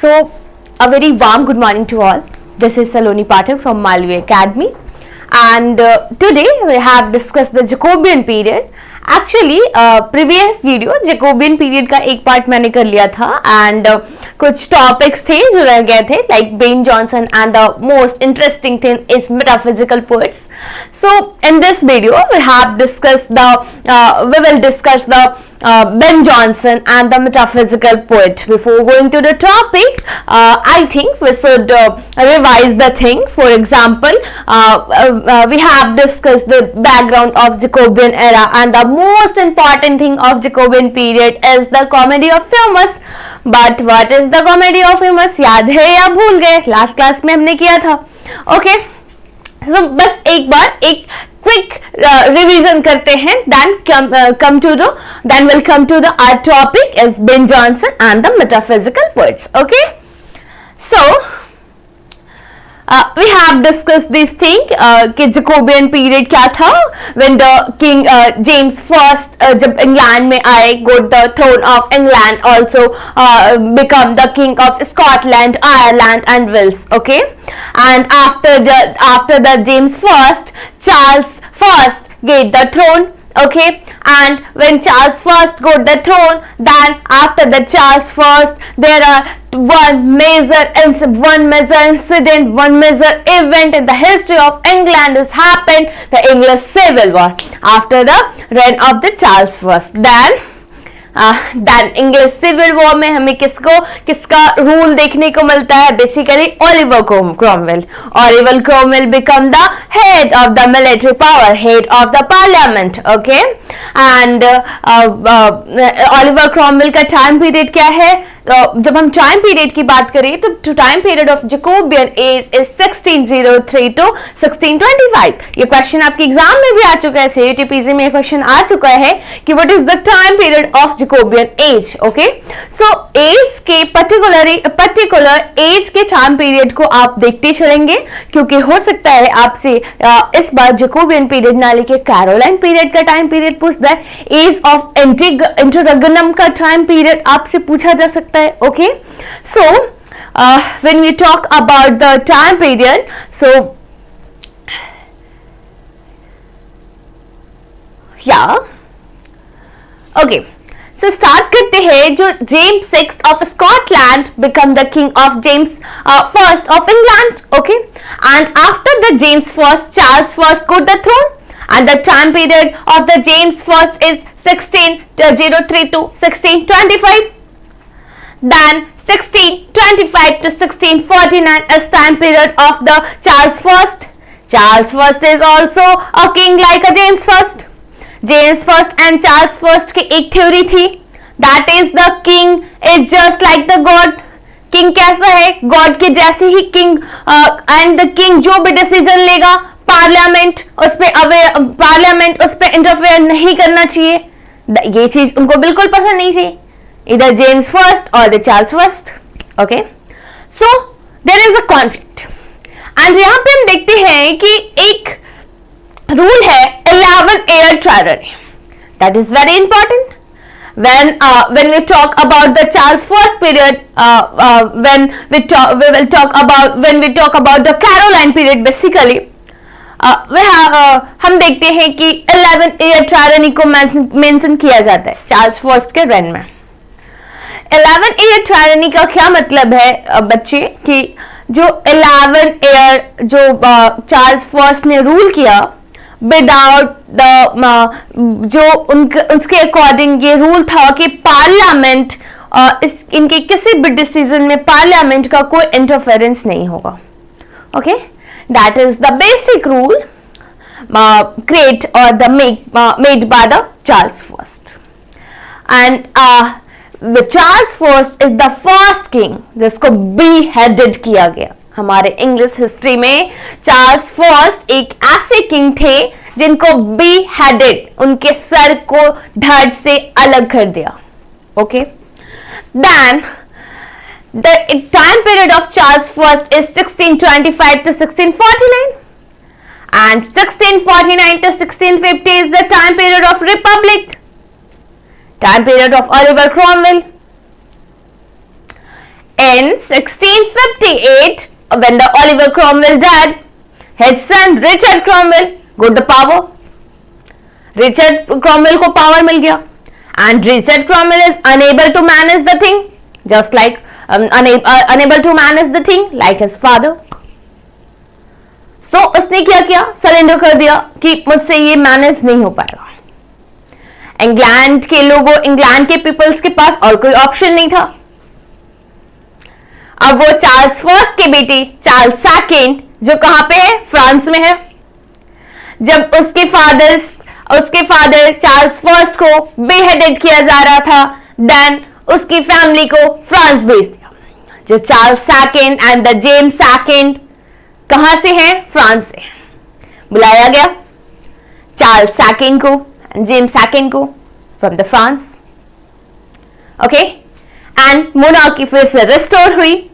So, a very warm good morning to all. This is Saloni Pathak from Malviya Academy, and today we have discussed the Jacobean period. Actually, previous video Jacobean period का एक part मैंने कर लिया था and कुछ topics थे जो रह गए थे like Ben Jonson and the most interesting thing is metaphysical poets. So in this video we have discussed we will discuss the Ben Jonson and the metaphysical poet. Before going to the topic, I think we should revise the thing. For example, we have discussed the background of Jacobean era, and the most important thing of Jacobean period is the comedy of humors. But what is the comedy of humors? याद है या भूल गए? Last class में हमने किया था. Okay, so बस एक बार एक quick revision करते हैं. Then we'll come to the our topic is Ben Jonson and the metaphysical poets. Okay, so we have discussed this thing कि Jacobean period क्या था, when the King James first जब England में आए, got the throne of England, also become the king of Scotland, Ireland and Wales. Okay, and after the James first, Charles first get the throne. Okay, and when Charles first got the throne, then after the Charles first, there are one major incident, one major event in the history of England has happened, the English Civil War, after the reign of the Charles first. Then English Civil War में हमें किसका rule देखने को मिलता है? Basically Oliver Cromwell. Oliver Cromwell become the head of the military power, head of the parliament. Okay, and Oliver Cromwell का time period क्या है? जब हम टाइम पीरियड की बात करें तो time period of Jacobean age is 1603 to 1625. ये क्वेश्चन आपके एग्जाम में भी आ चुका है, CUET में क्वेश्चन आ चुका है कि what is the time period of Jacobean age. Okay, so age के पर्टिकुलर एज के टाइम पीरियड को आप देखते चलेंगे, क्योंकि हो सकता है आपसे इस बार जैकोबियन पीरियड ना लेके कैरोलाइन पीरियड का टाइम पीरियड पूछता है, एज ऑफ इंटरगनम का टाइम पीरियड आपसे पूछा जा सकता है. Okay, so when we talk about the time period, so yeah, okay, so start करते हैं. जो James VI of Scotland become the king of James first of England. Okay, and after the James first, Charles first got the throne, and the time period of the James first is 1603 to 1625. Then 1625 to 1649 is time period of the Charles first. Charles first is also a king like a James first. James first and Charles first की एक theory थी, that is the king is just like the god. king कैसा है? god के जैसे ही king, and the king जो भी decision लेगा पार्लियामेंट उस पे इंटरफेयर नहीं करना चाहिए. ये चीज उनको बिल्कुल पसंद नहीं थी, either James first or the Charles first. Okay, so there is a conflict, and यहाँ पे हम देखते हैं कि एक रूल है 11-year tyranny. That is very important. When we talk about the Charles first period, when we talk about the Caroline period, basically हम देखते हैं कि 11-year tyranny को मेंशन किया जाता है चार्ल्स फर्स्ट के रेन में. 11-year tyranny का क्या मतलब है बच्चे, कि जो 11 ईयर जो चार्ल्स फर्स्ट ने रूल किया विदाउट जो उसके अकॉर्डिंग ये रूल था कि पार्लियामेंट इनके किसी भी डिसीजन में पार्लियामेंट का कोई इंटरफेरेंस नहीं होगा. Okay, that is the basic rule create or the made by the Charles first. And the Charles first is the first king जिसको beheaded किया गया. हमारे इंग्लिश हिस्ट्री में चार्ल्स फर्स्ट एक ऐसे किंग थे जिनको beheaded, उनके सर को धड़ से अलग कर दिया. Okay, then the time period of Charles first is 1625 to 1649. And 1649 to 1650 is the time period of Republic, time period of Oliver Cromwell. In In 1658, when the Oliver Cromwell died, his son Richard Cromwell got the power. Richard Cromwell को power मिल गया, and Richard Cromwell is unable to manage the thing, just like unable to manage the thing like his father. So उसने क्या किया? Surrender कर दिया कि मुझसे ये मैनेज नहीं हो पाएगा. इंग्लैंड के लोगों, इंग्लैंड के पीपल्स के पास और कोई ऑप्शन नहीं था. अब वो चार्ल्स फर्स्ट के बेटे चार्ल्स सेकंड, जो कहां पे है? फ्रांस में है. जब उसके फादर चार्ल्स फर्स्ट को बेहेडेड किया जा रहा था, देन उसकी फैमिली को फ्रांस भेज दिया. जो Charles second and the James second कहां से हैं? फ्रांस से. बुलाया गया चार्ल्स सेकंड को एंड जेम्स सेकंड को from the France. Okay, and monarchy फिर से रिस्टोर हुई,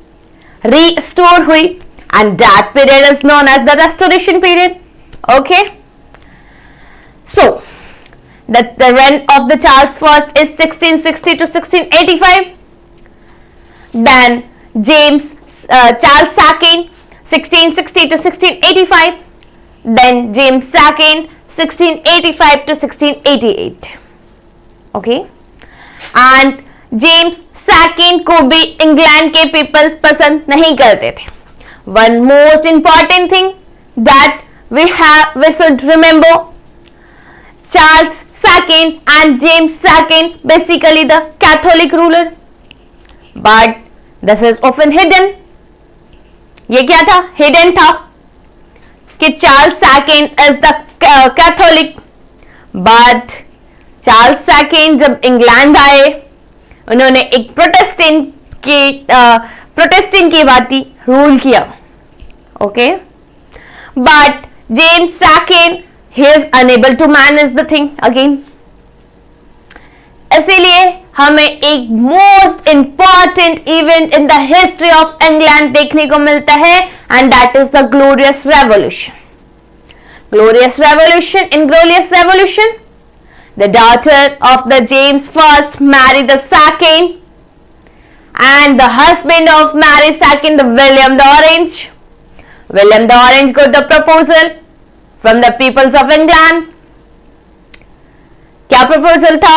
रीस्टोर हुई, and that period is known as the restoration period. Okay, so the reign of the Charles first is 1660 to 1685. Then Charles second 1660 to 1685. Then James second 1685 to 1688. Okay, and James second को भी England के peoples पसंद नहीं करते थे. One most important thing that we should remember, Charles second and James second basically the Catholic ruler, but this is often hidden. ये क्या था? Hidden था कि Charles second is the Catholic, but Charles second जब England आए, उन्होंने एक Protestant की भांति रूल किया. Okay, but James second he is unable to manage the thing again. इसीलिए हमें एक most important event in the history of England देखने को मिलता है, and that is the glorious revolution. Glorious revolution, in glorious revolution the daughter of the James first married the second, and the husband of Mary second, the William the Orange. William the Orange got the proposal from the peoples of England. क्या proposal था?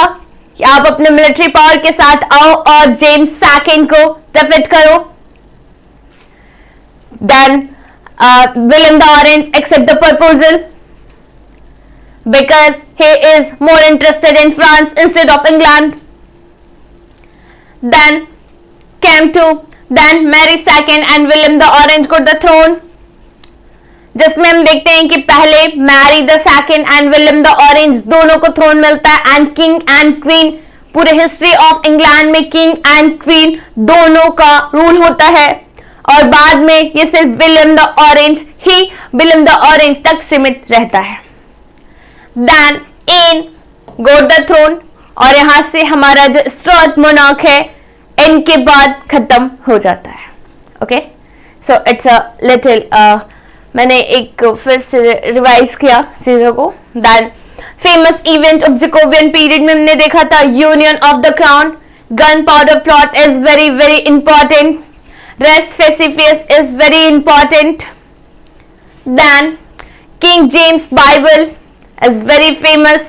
कि आप अपने military power के साथ आओ और James second को डिफीट करो. Then William the Orange accept the proposal because he is more interested in France instead of England. Then Mary II and William the Orange got the throne, जिसमें हम देखते हैं कि पहले Mary the second and William the Orange दोनों को throne मिलता है, एंड किंग एंड क्वीन, पूरे हिस्ट्री ऑफ इंग्लैंड में किंग एंड क्वीन दोनों का रूल होता है, और बाद में ये सिर्फ विलियम द ऑरेंज तक सीमित रहता है. Then Anne got the throne, और यहां से हमारा जो स्टुअर्ट मोनार्क है एन के बाद खत्म हो जाता है. Okay, so it's a little, मैंने एक फिर से रिवाइज किया चीजों को. Then famous event of Jacobean period में हमने देखा था union of the crown, gunpowder plot is very very important, Rex Pacificus is very important. Then King James Bible is very famous.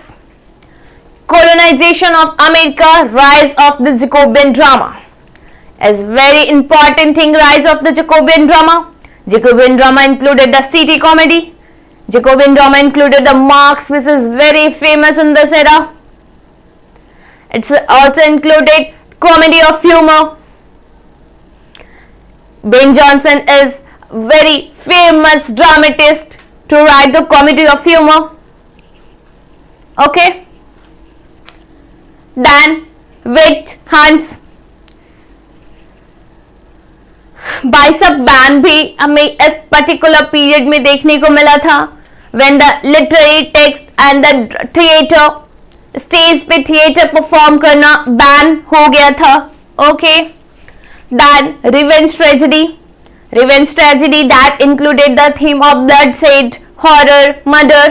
Colonization of America, rise of the Jacobean drama is very important thing. Rise of the Jacobean drama. Jacobean drama included the city comedy. Jacobean drama included the Marx, which is very famous in this era. It's also included comedy of humor. Ben Jonson is very famous dramatist to write the comedy of humor. Okay, then wit hunts, bicep ban भी हमें इस particular period में देखने को मिला था, when the literary text and the theater, stage पे theatre perform करना बैन हो गया था. Okay, then revenge tragedy that included the theme of bloodshed, horror, murder.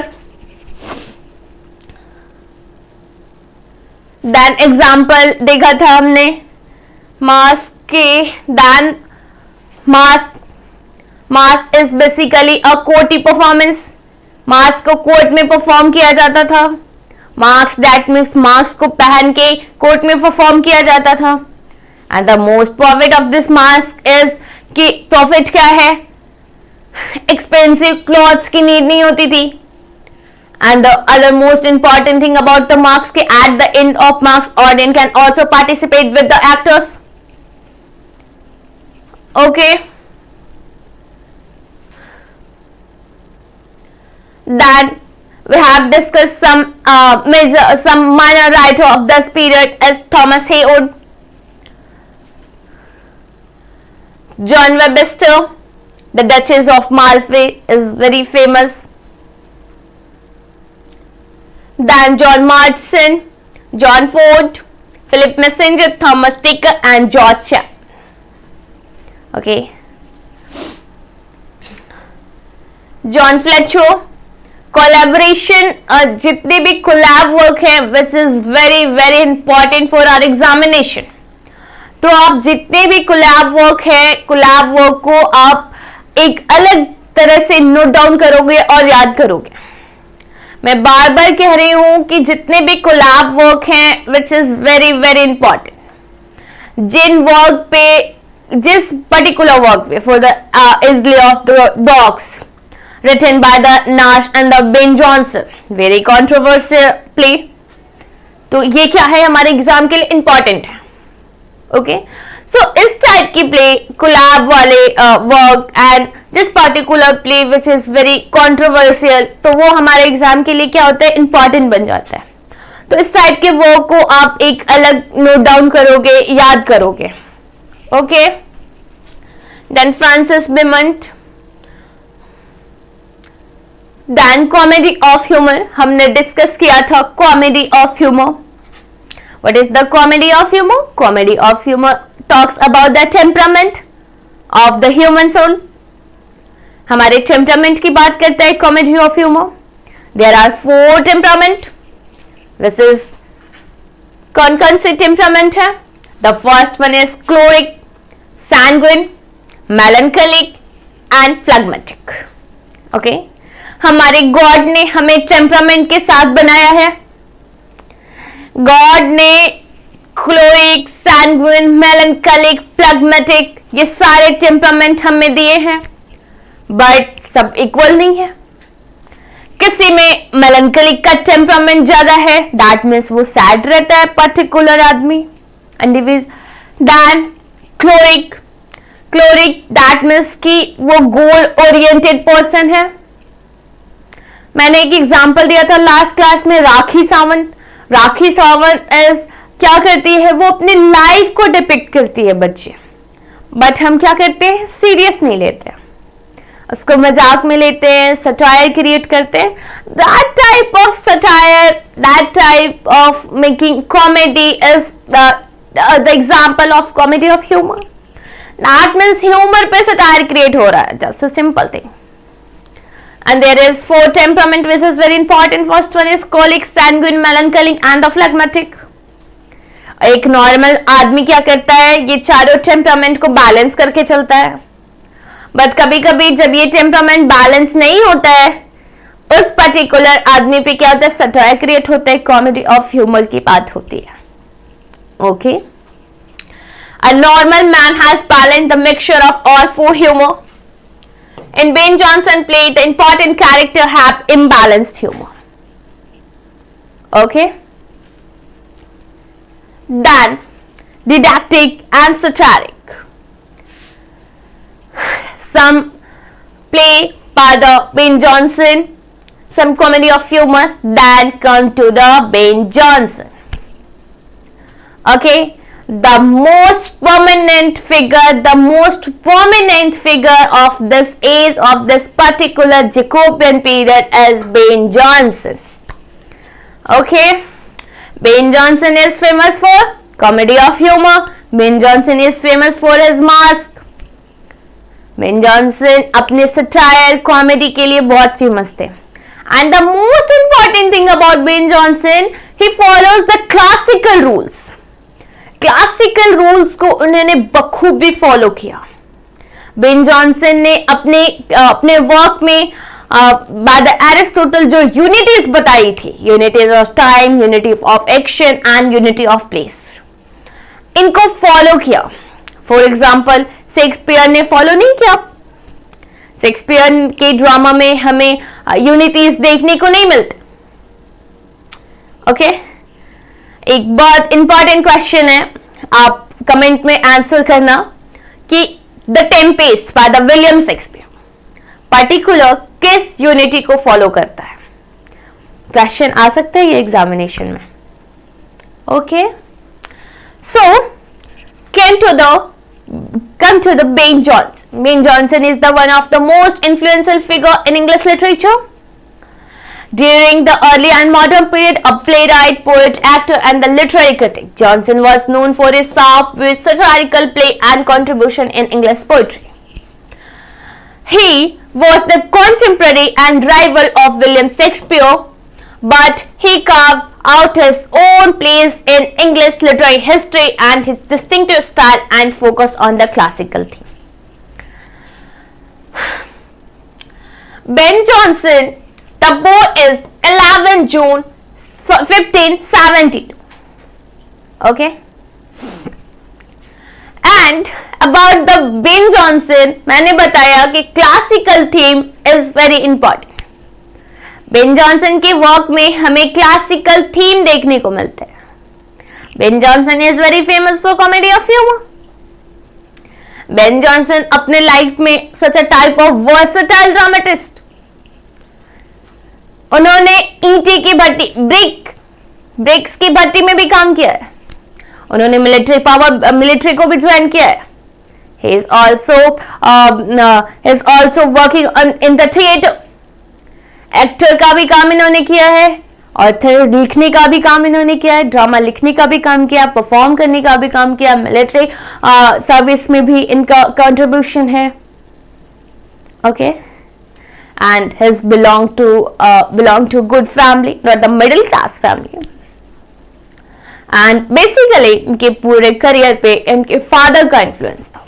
Then example देखा था हमने mask Okay, then mask is basically a courtly performance. Mask को court में परफॉर्म किया जाता था. मास्क दैट मीन्स मास्क को पहन के कोर्ट में परफॉर्म किया जाता था. And the most profit of this mask is कि प्रॉफिट क्या है, एक्सपेंसिव क्लॉथ्स की नीड नहीं होती थी. And the other most important thing about the marks कि at the end of marks audience can also participate with the actors. Okay. Then we have discussed some minor writer of this period as Thomas Heywood, John Webster, the Duchess of Malviya is very famous. Then John Marston, John Ford, Philip Messenger, Thomas Ticker and George Chapman. Okay. John Fletcher, collaboration, जितने भी collab work है which is very very important for our examination. तो आप जितने भी collab work है, collab work को आप एक अलग तरह से नोट डाउन करोगे और याद करोगे. मैं बार बार कह रही हूं कि जितने भी कोलैब वर्क हैं which is very very important, जिन वर्क पे, जिस पर्टिकुलर वर्क पे for the isle of the dogs written by the Nashe and the Ben Jonson, very controversial play. तो ये क्या है हमारे एग्जाम के लिए इंपॉर्टेंट है. ओके, सो इस टाइप की प्ले, कोलैब वाले वर्क एंड जिस particular play which is very controversial, तो वो हमारे एग्जाम के लिए क्या होता है, इंपॉर्टेंट बन जाता है. तो इस टाइप के वर्क को आप एक अलग नोट डाउन करोगे, याद करोगे. Okay. Then Francis Beaumont, then comedy of humour. हमने डिस्कस किया था comedy of humour. What is the comedy of humour? Comedy of humour talks about the temperament of the human soul. हमारे temperament की बात करता है comedy of humour. There are 4 temperament. This is कौन से टेम्परामेंट है? The first one is choleric, sanguine, melancholic and phlegmatic. Okay, हमारे god ने हमें टेम्परामेंट के साथ बनाया है. गॉड ने क्लोरिक, सैंग्विन, मेलंकलिक, फ्लेगमेटिक ये सारे टेम्परामेंट हमें दिए हैं, बट सब इक्वल नहीं है. किसी में मेलंकलिक का टेम्परामेंट ज्यादा है, दैट मीन्स वो सैड रहता है पर्टिकुलर आदमी, individual. Then choleric, that means कि वो गोल ओरिएंटेड पर्सन है. मैंने एक एग्जांपल दिया था लास्ट क्लास में, राखी सावंत. राखी सावंत इज क्या करती है, वो अपनी लाइफ को डिपिक्ट करती है बच्चे, बट हम क्या करते हैं, सीरियस नहीं लेते, उसको मजाक में लेते हैं, सटायर क्रिएट करते हैं. That type of satire, that type of making comedy is the example of comedy of humour. That means humour पे सटायर क्रिएट हो रहा है, just a simple thing. And there is 4 temperament which is very important. First one is colic, sanguine, melancholic and the phlegmatic. एक normal आदमी क्या करता है, ये चारों टेम्परामेंट को बैलेंस करके चलता है, बट कभी कभी जब ये टेम्परामेंट बैलेंस नहीं होता है, उस पर्टिकुलर आदमी पे क्या होता है, सटायर क्रिएट होता है, कॉमेडी ऑफ ह्यूमर की बात होती है. Okay. A normal man has balanced the mixture of all 4 humor. In Ben Jonson play, the important character have imbalanced humor. Okay. Then didactic and satiric. Some play by the Ben Jonson, some comedy of humor. Then come to the Ben Jonson. Okay. The most prominent figure of this age, of this particular Jacobean period is Ben Jonson. Okay. Ben Jonson is famous for comedy of humor. Ben Jonson is famous for his mask. Ben Jonson अपने satire comedy के लिए बहुत famous थे. And the most important thing about Ben Jonson, he follows the classical rules. Classical rules को उन्होंने बखूबी follow किया। Ben Jonson ने अपने वर्क में बाय द एरिस्टोटल जो यूनिटीज बताई थी, unities of time, unity of action and unity of place, इनको फॉलो किया। फॉर एग्जाम्पल शेक्सपियर ने फॉलो नहीं किया। शेक्सपियर के ड्रामा में हमें यूनिटीज देखने को नहीं मिलते। ओके, एक बहुत इंपॉर्टेंट क्वेश्चन है, आप कमेंट में आंसर करना कि the Tempest by the William Shakespeare particular किस यूनिटी को फॉलो करता है। क्वेश्चन आ सकता है ये एग्जामिनेशन में। Okay, so come to the Ben Jonson. Ben Jonson is the one of the most influential figure in English literature. During the early and modern period, a playwright, poet, actor, and the literary critic, Jonson was known for his sharp wit, satirical play, and contribution in English poetry. He was the contemporary and rival of William Shakespeare, but he carved out his own place in English literary history and his distinctive style and focus on the classical theme. Ben Jonson, the birth is 11 June 1572. Okay, and about the Ben Jonson, मैंने बताया कि classical theme is very important. Ben Jonson के work में हमें classical theme देखने को मिलते हैं। Ben Jonson is very famous for comedy of humour. Ben Jonson अपने लाइफ में such a type of versatile dramatist. उन्होंने ईंटे की भट्टी, ब्रिक्स की भट्टी में भी काम किया है। उन्होंने मिलिट्री को भी ज्वाइन किया है। he is also working in the theater. Actor का भी काम इन्होंने किया है, ऑथर लिखने का भी काम इन्होंने किया है, ड्रामा लिखने का भी काम किया, परफॉर्म करने का भी काम किया, मिलिट्री सर्विस में भी इनका कंट्रीब्यूशन है। Okay, and his belong to good family, not the middle class family. And basically इनके पूरे करियर पे इनके फादर का इन्फ्लुएंस था।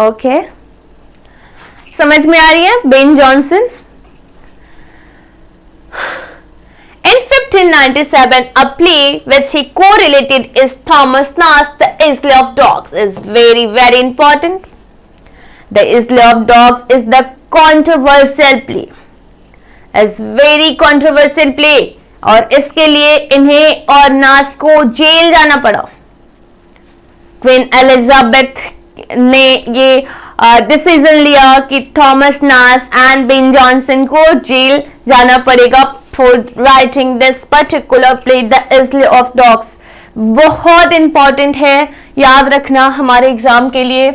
ओके, समझ में आ रही है? Ben Jonson in 1597 a play which he co-related is Thomas Nash The Isle of Dogs is very important. The Isle of Dogs is the controversial play, is very controversial play, और इसके लिए इन्हें और नास को जेल जाना पड़ा। Queen Elizabeth ने ये डिसीजन लिया कि Thomas Nashe and Ben Jonson को जेल जाना पड़ेगा for writing this particular play the isle of dogs. बहुत इंपॉर्टेंट है, याद रखना हमारे एग्जाम के लिए।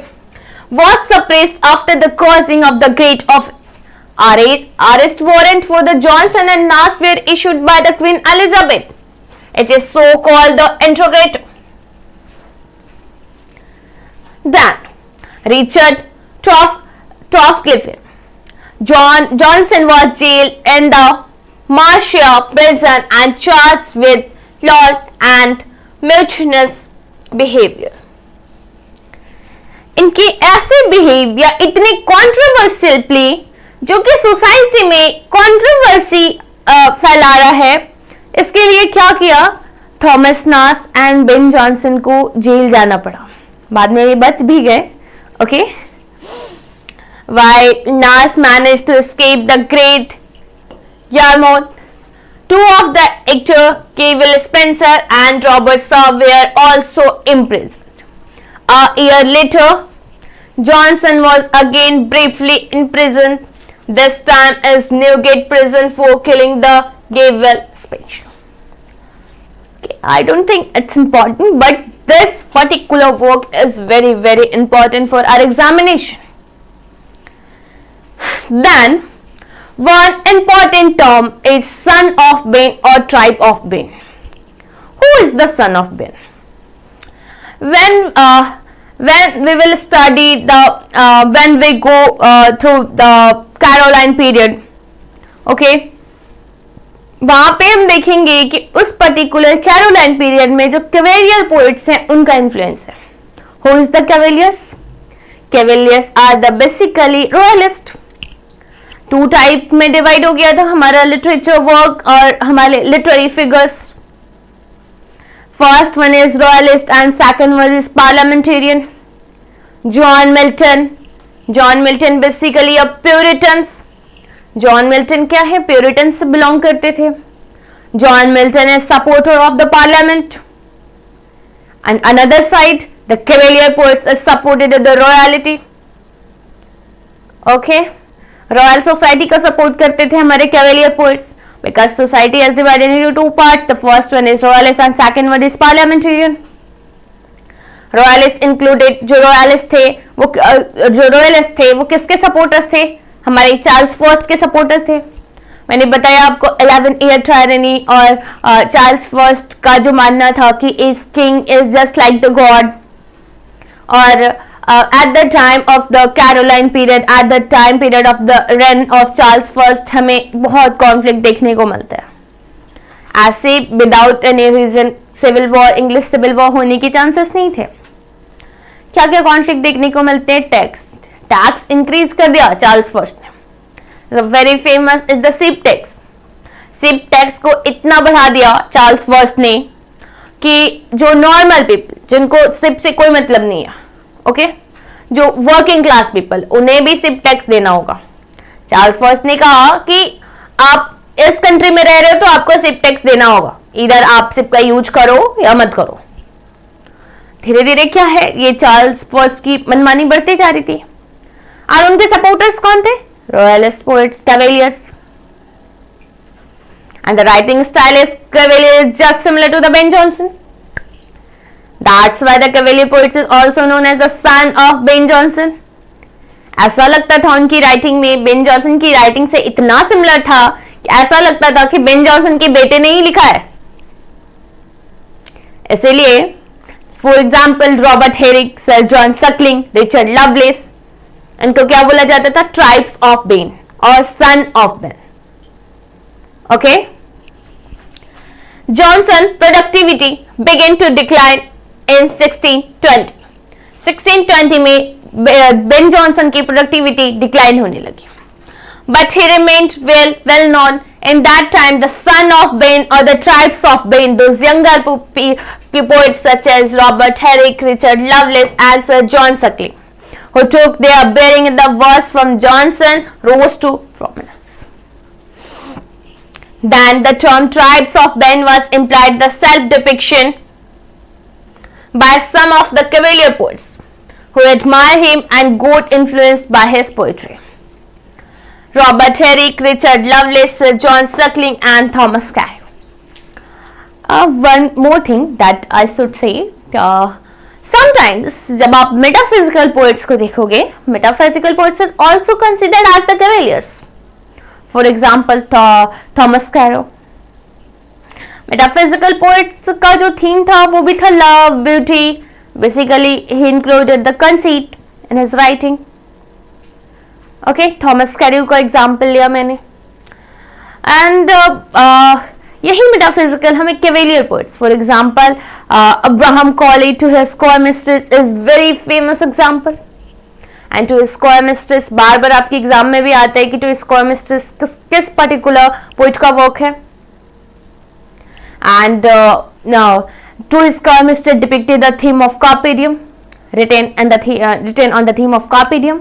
Was suppressed after the causing of the great office. Arrest warrant for the Johnson and Nash were issued by the Queen Elizabeth. It is so called the interrogator. Then Richard Tofgiffen. Johnson was jailed in the Malviya prison and charged with lot and mutinous behavior. इनकी ऐसे behaviour इतनी controversial play जो कि society में controversy फैला रहा है, इसके लिए क्या किया? Thomas Nashe and Ben Jonson को जेल जाना पड़ा। बाद में ये बच भी गए। Okay, while Nash managed to escape the Great Yarmouth, two of the actors, Kevin Spencer and Robert Shaw, were also imprisoned. A year later, Johnson was again briefly imprisoned, this time as Newgate prison for killing the Kevin Spencer. Okay, I don't think it's important, but this particular work is very important for our examination. Then one important term is son of Ben or tribe of Ben. Who is the son of Ben? When we will study when we go through the Caroline period, okay, वहां पे हम देखेंगे कि उस particular Caroline period में जो cavalier poets हैं उनका इन्फ्लुएंस है. Who is the cavaliers? Cavaliers are the basically royalist. Two type में डिवाइड हो गया था हमारा लिटरेचर वर्क और हमारे literary figures. First one is royalist and second one is parliamentarian. John Milton basically a puritans. John Milton क्या है? Puritan से बिलोंग करते थे. John Milton is supporter of the parliament. And another side the cavalier poets is supported the royalty. Okay, royal society को support करते थे हमारे cavalier poets because society is divided into two part. The first one is royalist and second one is parliamentarian. Royalist included, जो royalist थे वो किसके supporters थे? हमारे चार्ल्स फर्स्ट के सपोर्टर थे. मैंने बताया आपको 11 ईयर टायरनी और चार्ल्स फर्स्ट का जो मानना था कि इस king is just like the god. और at the time of the Caroline period, at the time period of the reign of Charles first हमें बहुत कॉन्फ्लिक्ट देखने को मिलता है. ऐसे without any reason civil war, English civil war होने के चांसेस नहीं थे. क्या क्या कॉन्फ्लिक्ट देखने को मिलते हैं? टैक्स इंक्रीज कर दिया चार्ल्स फर्स्ट ने. Very famous is the ship tax. Ship tax को इतना बढ़ा दिया चार्ल्स फर्स्ट ने कि जो नॉर्मल पीपल, जिनको सिप से कोई मतलब नहीं है, ओके, जो वर्किंग क्लास पीपल, उन्हें भी सिप टैक्स देना होगा. चार्ल्स फर्स्ट ने कहा कि आप इस कंट्री में रह रहे हो तो आपको सिप टैक्स देना होगा, इधर आप सिप का यूज करो या मत करो. धीरे धीरे क्या है, ये चार्ल्स फर्स्ट की मनमानी बढ़ती जा रही थी. और उनके सपोर्टर्स कौन थे? Royalist poets, cavaliers. And the writing style is cavalier just similar to the Ben Jonson. That's why the cavalier poets is also known as the son of Ben Jonson. ऐसा लगता था उनकी राइटिंग में Ben Jonson की writing से इतना similar था कि ऐसा लगता था कि बेन जॉनसन के बेटे ने ही लिखा है. इसीलिए for example Robert Herrick, sir John Suckling, Richard Lovelace, इनको क्या बोला जाता था? ट्राइब्स ऑफ बेन और son of Ben. Okay, Jonson productivity begin to decline in 1620. 1620 में बेन जॉनसन की प्रोडक्टिविटी डिक्लाइन होने लगी. But he remained well known in that time. The son of Ben or the tribes of Ben, those younger poets such as Robert Herrick, Richard Lovelace, and Sir John Suckling, who took their bearing in the verse from Johnson, rose to prominence. Then the term tribes of Ben was implied the self-depiction by some of the Cavalier poets who admire him and got influenced by his poetry. Robert Herrick, Richard Lovelace, Sir John Suckling, and Thomas Carlyle. One more thing that I should say, sometimes जब आप metaphysical poets को देखोगे, metaphysical poets is also considered as the Cavaliers. For example, Thomas Carlyle. Metaphysical poets का जो theme था वो भी था love, beauty. Basically, he included the conceit in his writing. Okay, Thomas Carew का एग्जाम्पल लिया मैंने. एंड यही मेटाफिजिकल हमें cavalier poets, for example Abraham Cowley to his square mistress is very famous example. And to his square mistress बार बार आपके exam में भी आता है कि टू हिज स्क्वायर मिस्ट्रेस किस पर्टिकुलर पोएट का वर्क है. And to his square mistress depicted the theme of carpe diem, written on the theme of carpe diem.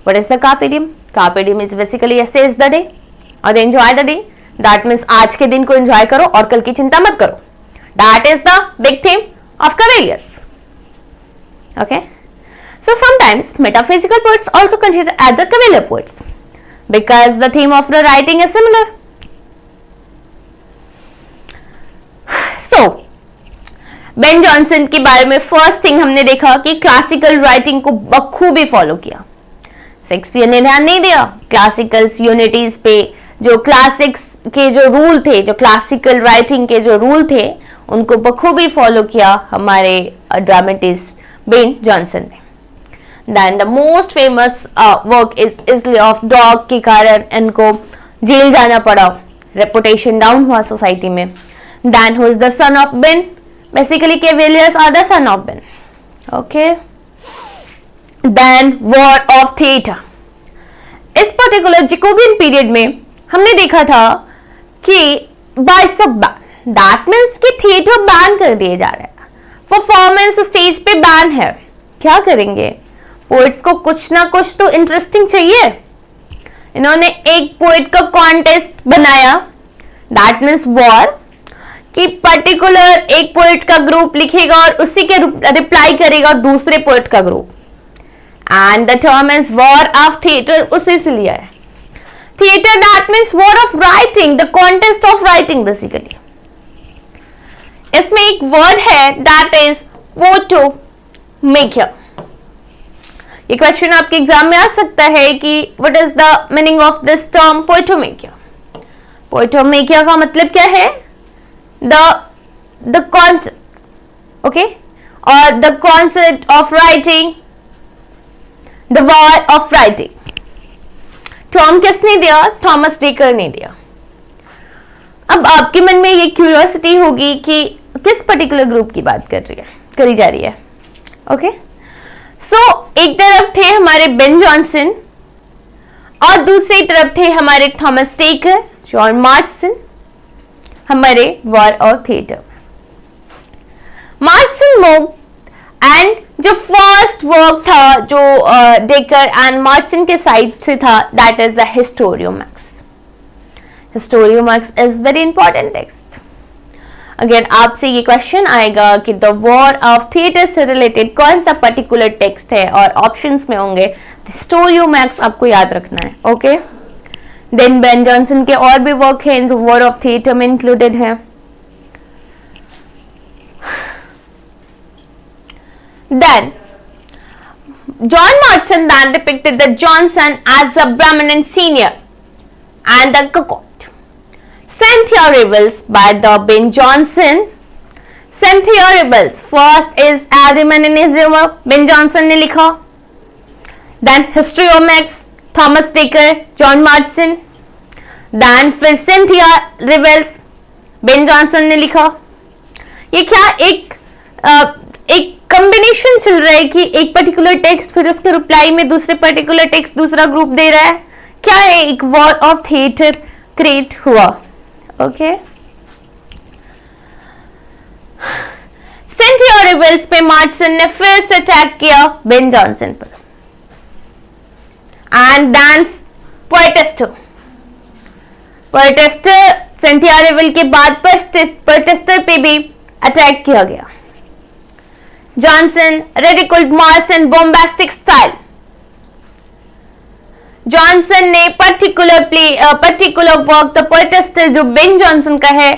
What is the carpe diem? Carpe diem is basically seize the day or enjoy the day. That means आज के दिन को enjoy करो और कल की चिंता मत करो. That is the big theme of Cavaliers. Okay. So sometimes metaphysical poets also considered as the Cavalier poets because the theme of the writing is similar. So Ben Jonson के बारे में फर्स्ट थिंग हमने देखा कि classical writing को बखूबी follow किया. Shakespeare ने ध्यान नहीं दिया क्लासिकल यूनिटीज पे. जो क्लासिक्स के जो रूल थे, जो क्लासिकल राइटिंग के जो रूल थे, उनको बखूबी फॉलो किया हमारे ड्रामेटिस्ट बेन जॉनसन ने. Then the most famous work is easily of dog के कारण इनको जेल जाना पड़ा. रेपुटेशन डाउन हुआ सोसाइटी में. Then who is the son of Ben, basically cavaliers are the son of Ben. Okay. Then war of theatre. इस particular Jacobean period में हमने देखा था कि बाय सब बैन, दैट मीन्स कि थिएटर बैन कर दिए जा रहे हैं, परफॉर्मेंस स्टेज पे बैन है. क्या करेंगे, पोइट्स को कुछ ना कुछ तो इंटरेस्टिंग चाहिए. इन्होंने एक पोइट का कॉन्टेस्ट बनाया, दैट मीन्स वॉर, कि पर्टिकुलर एक पोइट का ग्रुप लिखेगा और उसी के रिप्लाई करेगा दूसरे पोइट का group, and the term is war of theatre. उसी से लिया है. Theatre that means war of writing, the contest of writing basically. इसमें एक वर्ड है दैट इज पोएटोमेकिया. ये क्वेश्चन आपके एग्जाम में आ सकता है कि what is the meaning of this term poetomachia. Poetomachia का मतलब क्या है, द कॉन्सेप्ट, ओके, और the concept of writing, the war of writing. Term किसने दिया, थॉमस डेकर ने दिया. अब आपके मन में ये क्यूरियोसिटी होगी कि किस पर्टिकुलर ग्रुप की बात करी जा रही है. ओके. सो एक तरफ थे हमारे बेन जॉनसन और दूसरी तरफ थे हमारे थॉमस डेकर, जॉन मार्चसन, हमारे war of theatre. Marston work and जो फर्स्ट वर्क था जो डेकर एंड मार्चसन के साइड से था, that is the Histriomastix. Histriomastix is very important text. अगर आपसे ये क्वेश्चन आएगा कि द वॉर ऑफ थिएटर से रिलेटेड कौन सा पर्टिकुलर टेक्स्ट है और ऑप्शंस में होंगे, हिस्टोरियोमैक्स आपको याद रखना है. ओके. देन बेन जॉनसन के और भी वर्क हैं जो वॉर ऑफ थिएटर में इंक्लूडेड है. Then John Martin then depicted the Johnson as a Brahmin senior and the cocotte. Cynthia Revels by the Ben Jonson. Cynthia Revels first is Everyman in his humor, Ben Jonson ने लिखा. Then Histriomax, Thomas Dekker, John Martin. Then फिर Cynthia Revels, Ben Jonson ने लिखा. ये क्या एक combination चल रहा है कि एक पर्टिकुलर टेक्स्ट फिर उसके रिप्लाई में दूसरे पर्टिकुलर टेक्स्ट दूसरा ग्रुप दे रहा है. क्या है, एक वॉर ऑफ थिएटर क्रिएट हुआ. ओके. सिंथिया रिवेल्स पे मार्चसन ने फिर से अटैक किया बेन जॉनसन पर. And then Poetaster Cynthia revel के बाद पोएटेस्टर पे भी अटैक किया गया. Jonson ridiculed Martin bombastic style. Jonson ने पर्टिकुलर वर्क द पोएटेस्टर जो बेन जॉनसन का है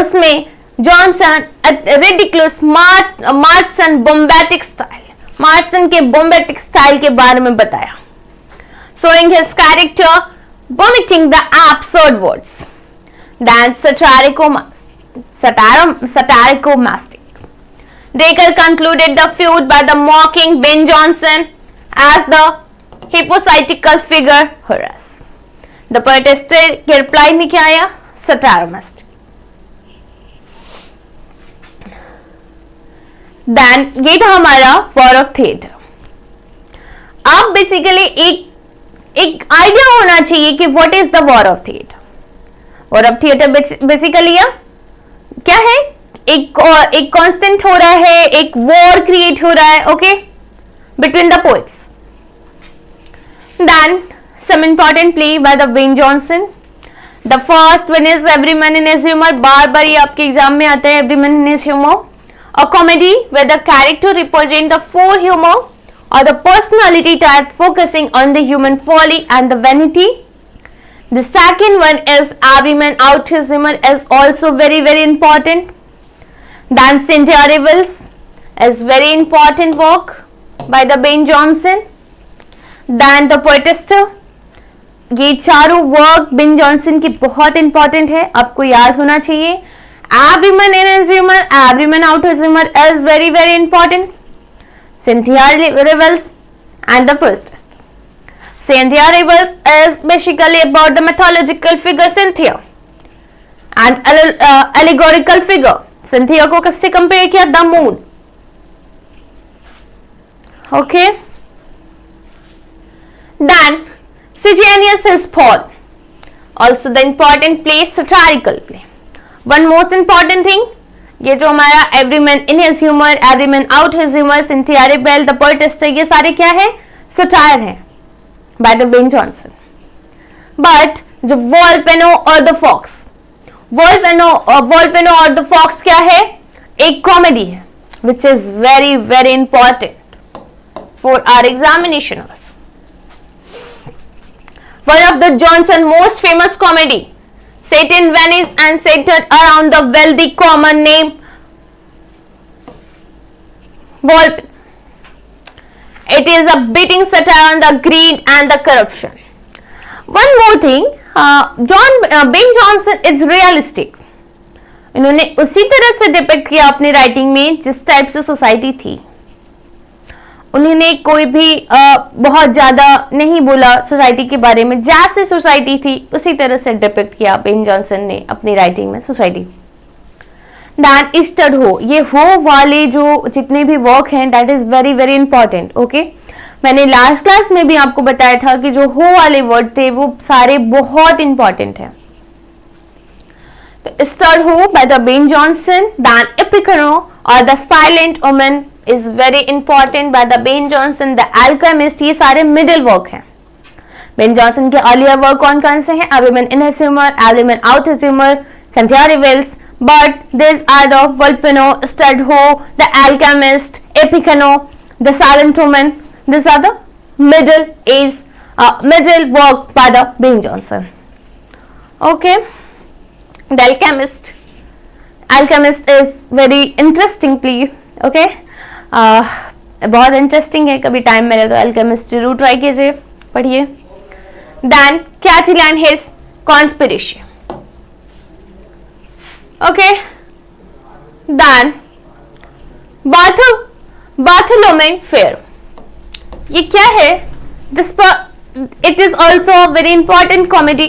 उसमें Jonson ridiculous Marston bombastic style, Marston के बोम्बैटिक स्टाइल के बारे में बताया. showing his character vomiting the absurd words. Then satiricomastic. Dekker concluded the feud by the mocking Ben Jonson as the hypocritical figure Horace. The poetaster के reply में क्या आया, satiricomastic. Then ये था हमारा वॉर ऑफ थिएटर. अब basically एक idea होना चाहिए कि what is the war of theatre. War of theatre basically क्या है, एक कांस्टेंट हो रहा है, एक वॉर क्रिएट हो रहा है, okay, between the poets. Then some important play by the Ben Jonson. The first one is every man in his humour. बार बार ये आपके एग्जाम में आता है, every man in his humour. A comedy where the character represent the four humour or the personality type focusing on the human folly and the vanity. The second one is Everyman Out His Humor is also very important. Then Cynthia Revels is very important work by the Ben Jonson. Then the Poetaster. ये चारों work Ben Jonson की बहुत important है, आपको याद होना चाहिए. Everyman in his humor, Everyman out his humor is very important. Cynthia Revels and the Poetaster. Cynthia Revels is basically about the mythological figure Cynthia, and allegorical figure. Cynthia को किससे compare किया? The moon. Okay. Then Sejanus his fall. Also the important play, satirical play. One most important thing, ये जो हमारा every man in his humor, every man out his humor, Cynthia Rebel, the poetess, ये सारे क्या है? Satire है by the Ben Jonson. But जो Volcano or the Fox, Volcano or the Fox क्या है? एक comedy है, which is very very important for our examination also. One of the Jonson most famous comedy, set in Venice and centered around the wealthy common named Volpe. It is a biting satire on the greed and the corruption. One more thing, Ben Jonson is realistic. इन्होंने उसी तरह से depict किया अपनी writing में जिस type से society थी. उन्होंने कोई भी बहुत ज्यादा नहीं बोला सोसाइटी के बारे में. जैसे सोसाइटी थी उसी तरह से डिपिक्ट किया बेन जॉनसन ने अपनी राइटिंग में सोसाइटी. दैट ईस्टर्ड हो, ये हो वाले जो जितने भी वर्क हैं that is very very important. Okay, मैंने लास्ट क्लास में भी आपको बताया था कि जो हो वाले वर्ड थे वो सारे बहुत इंपॉर्टेंट हैं. तो Eastward Ho by the Ben Jonson, then Epicoene और the silent woman is very important by the Ben Jonson, the Alchemist, ये सारे मिडिल वर्क हैं. बेन जॉनसन के अर्लियर वर्क कौन कौन से हैं? Every Man in His Humor, Every Man Out His Humor, Cynthia Rebels, but these are the Volpino, Studho, the Alchemist, Epicano, the Silent Woman. These are the middle work by the Ben Jonson. Okay, the Alchemist is very interesting play. Okay, बहुत interesting है. कभी time मिले तो alchemist जरूर try कीजिए, पढ़िए. Then Catiline his conspiracy. Okay, then Bartholomew fair. ये क्या है? This it is also very important comedy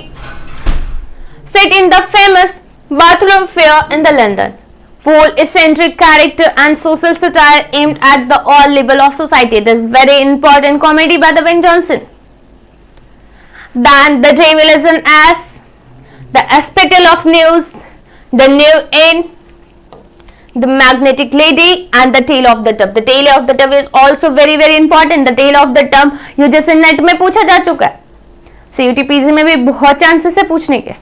set in the famous Bartholomew fair in the London. Full eccentric character and social satire aimed at the all level of society. This is very important comedy by the Ben Jonson. Then the revelation as the spectacle of news, the new in, the magnetic lady and the tale of the tub. The tale of the tub is also very very important. The tale of the tub ये जैसे net में पूछा जा चुका है, CUET में भी बहुत चांसेस है पूछने के.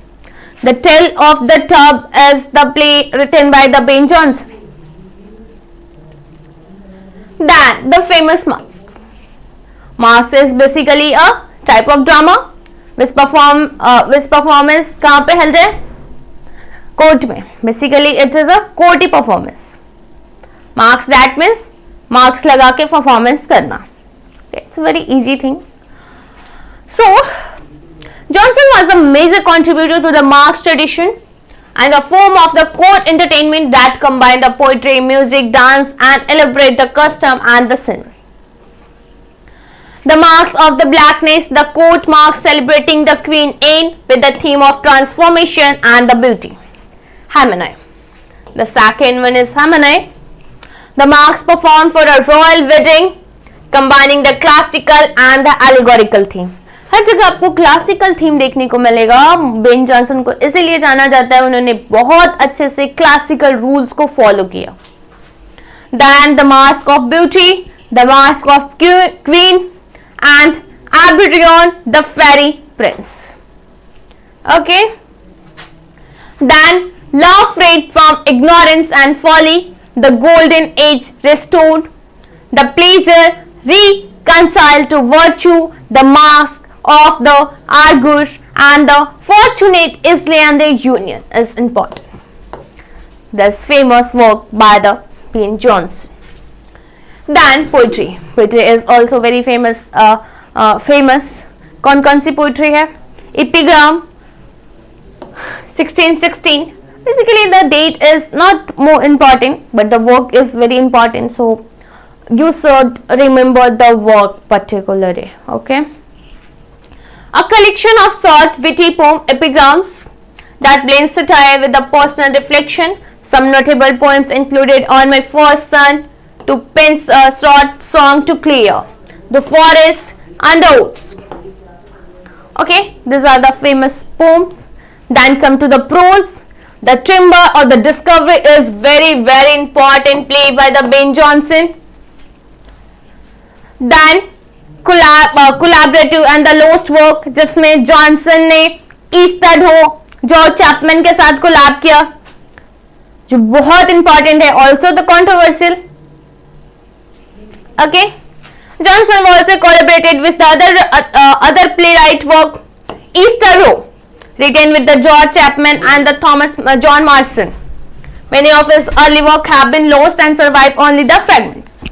The Tale of the Tub is the play written by the Ben Jonson. Then the famous Masque. Masque is basically a type of drama which performance कहाँ पे हल जाए? कोर्ट में. Basically it is a courty performance. Masque that means marks लगा के performance करना. It's a very easy thing. So Jonson was a major contributor to the Masque tradition and a form of the court entertainment that combined the poetry, music, dance and elaborate the custom and the scene. The Masques of the Blackness, the court marks celebrating the Queen Anne with the theme of transformation and the beauty. Harmony. The second one is Harmony. The Masques performed for a royal wedding combining the classical and the allegorical theme. हर जगह आपको classical theme देखने को मिलेगा. Ben Jonson को इसीलिए जाना जाता है, उन्होंने बहुत अच्छे से क्लासिकल रूल्स को फॉलो किया. Then the masque of beauty, the masque of queen and Oberon the fairy prince. Okay, then love freed from ignorance and folly, the golden age restored, the pleasure reconciled to virtue, the mask of the Argus and the fortunate Islande union is important. This famous work by the Ben Jonson. Then poetry. Poetry is also very famous. कौन सी poetry है? Epigram 1616. Basically the date is not more important but the work is very important, so you should remember the work particularly. Okay, a collection of short witty poem epigrams that blends satire with the personal reflection. Some notable poems included On My First Son, To Pin's Short Song to Clear, The Forest and the Woods. Okay, these are the famous poems. Then come to the prose. The Timber or the Discovery is very very important play by the Ben Jonson. Then collaborative and the lost work जिसमें Johnson ने ईस्टर्ड हो George Chapman के साथ collab किया जो बहुत important है. Also the controversial. Okay, Johnson also collaborated with the other playwright work Easter Ho, written with the George Chapman and the Thomas John Martin. Many of his early work have been lost and survive only the fragments.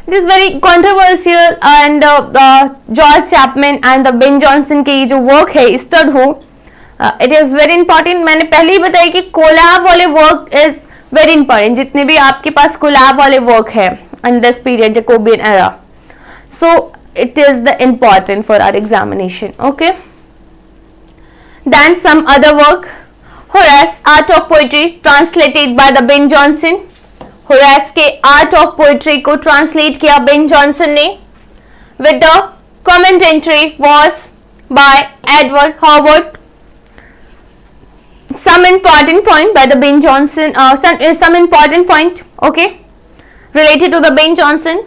It is very controversial and George Chapman and the Ben Jonson के ये जो work है Easter Ho, it is very important. मैंने पहले ही बताया कि collab वाले work is very important. जितने भी आपके पास कोलैब वाले work है in this period Jacobean era, so it is the important for our examination. Okay. Then some other work. Horace Art of Poetry translated by the Ben Jonson. Horace के art of poetry को translate किया Ben Jonson ने. With the commentary was by Edward Howard. some important point by the Ben Jonson, some important point, okay, related to the Ben Jonson.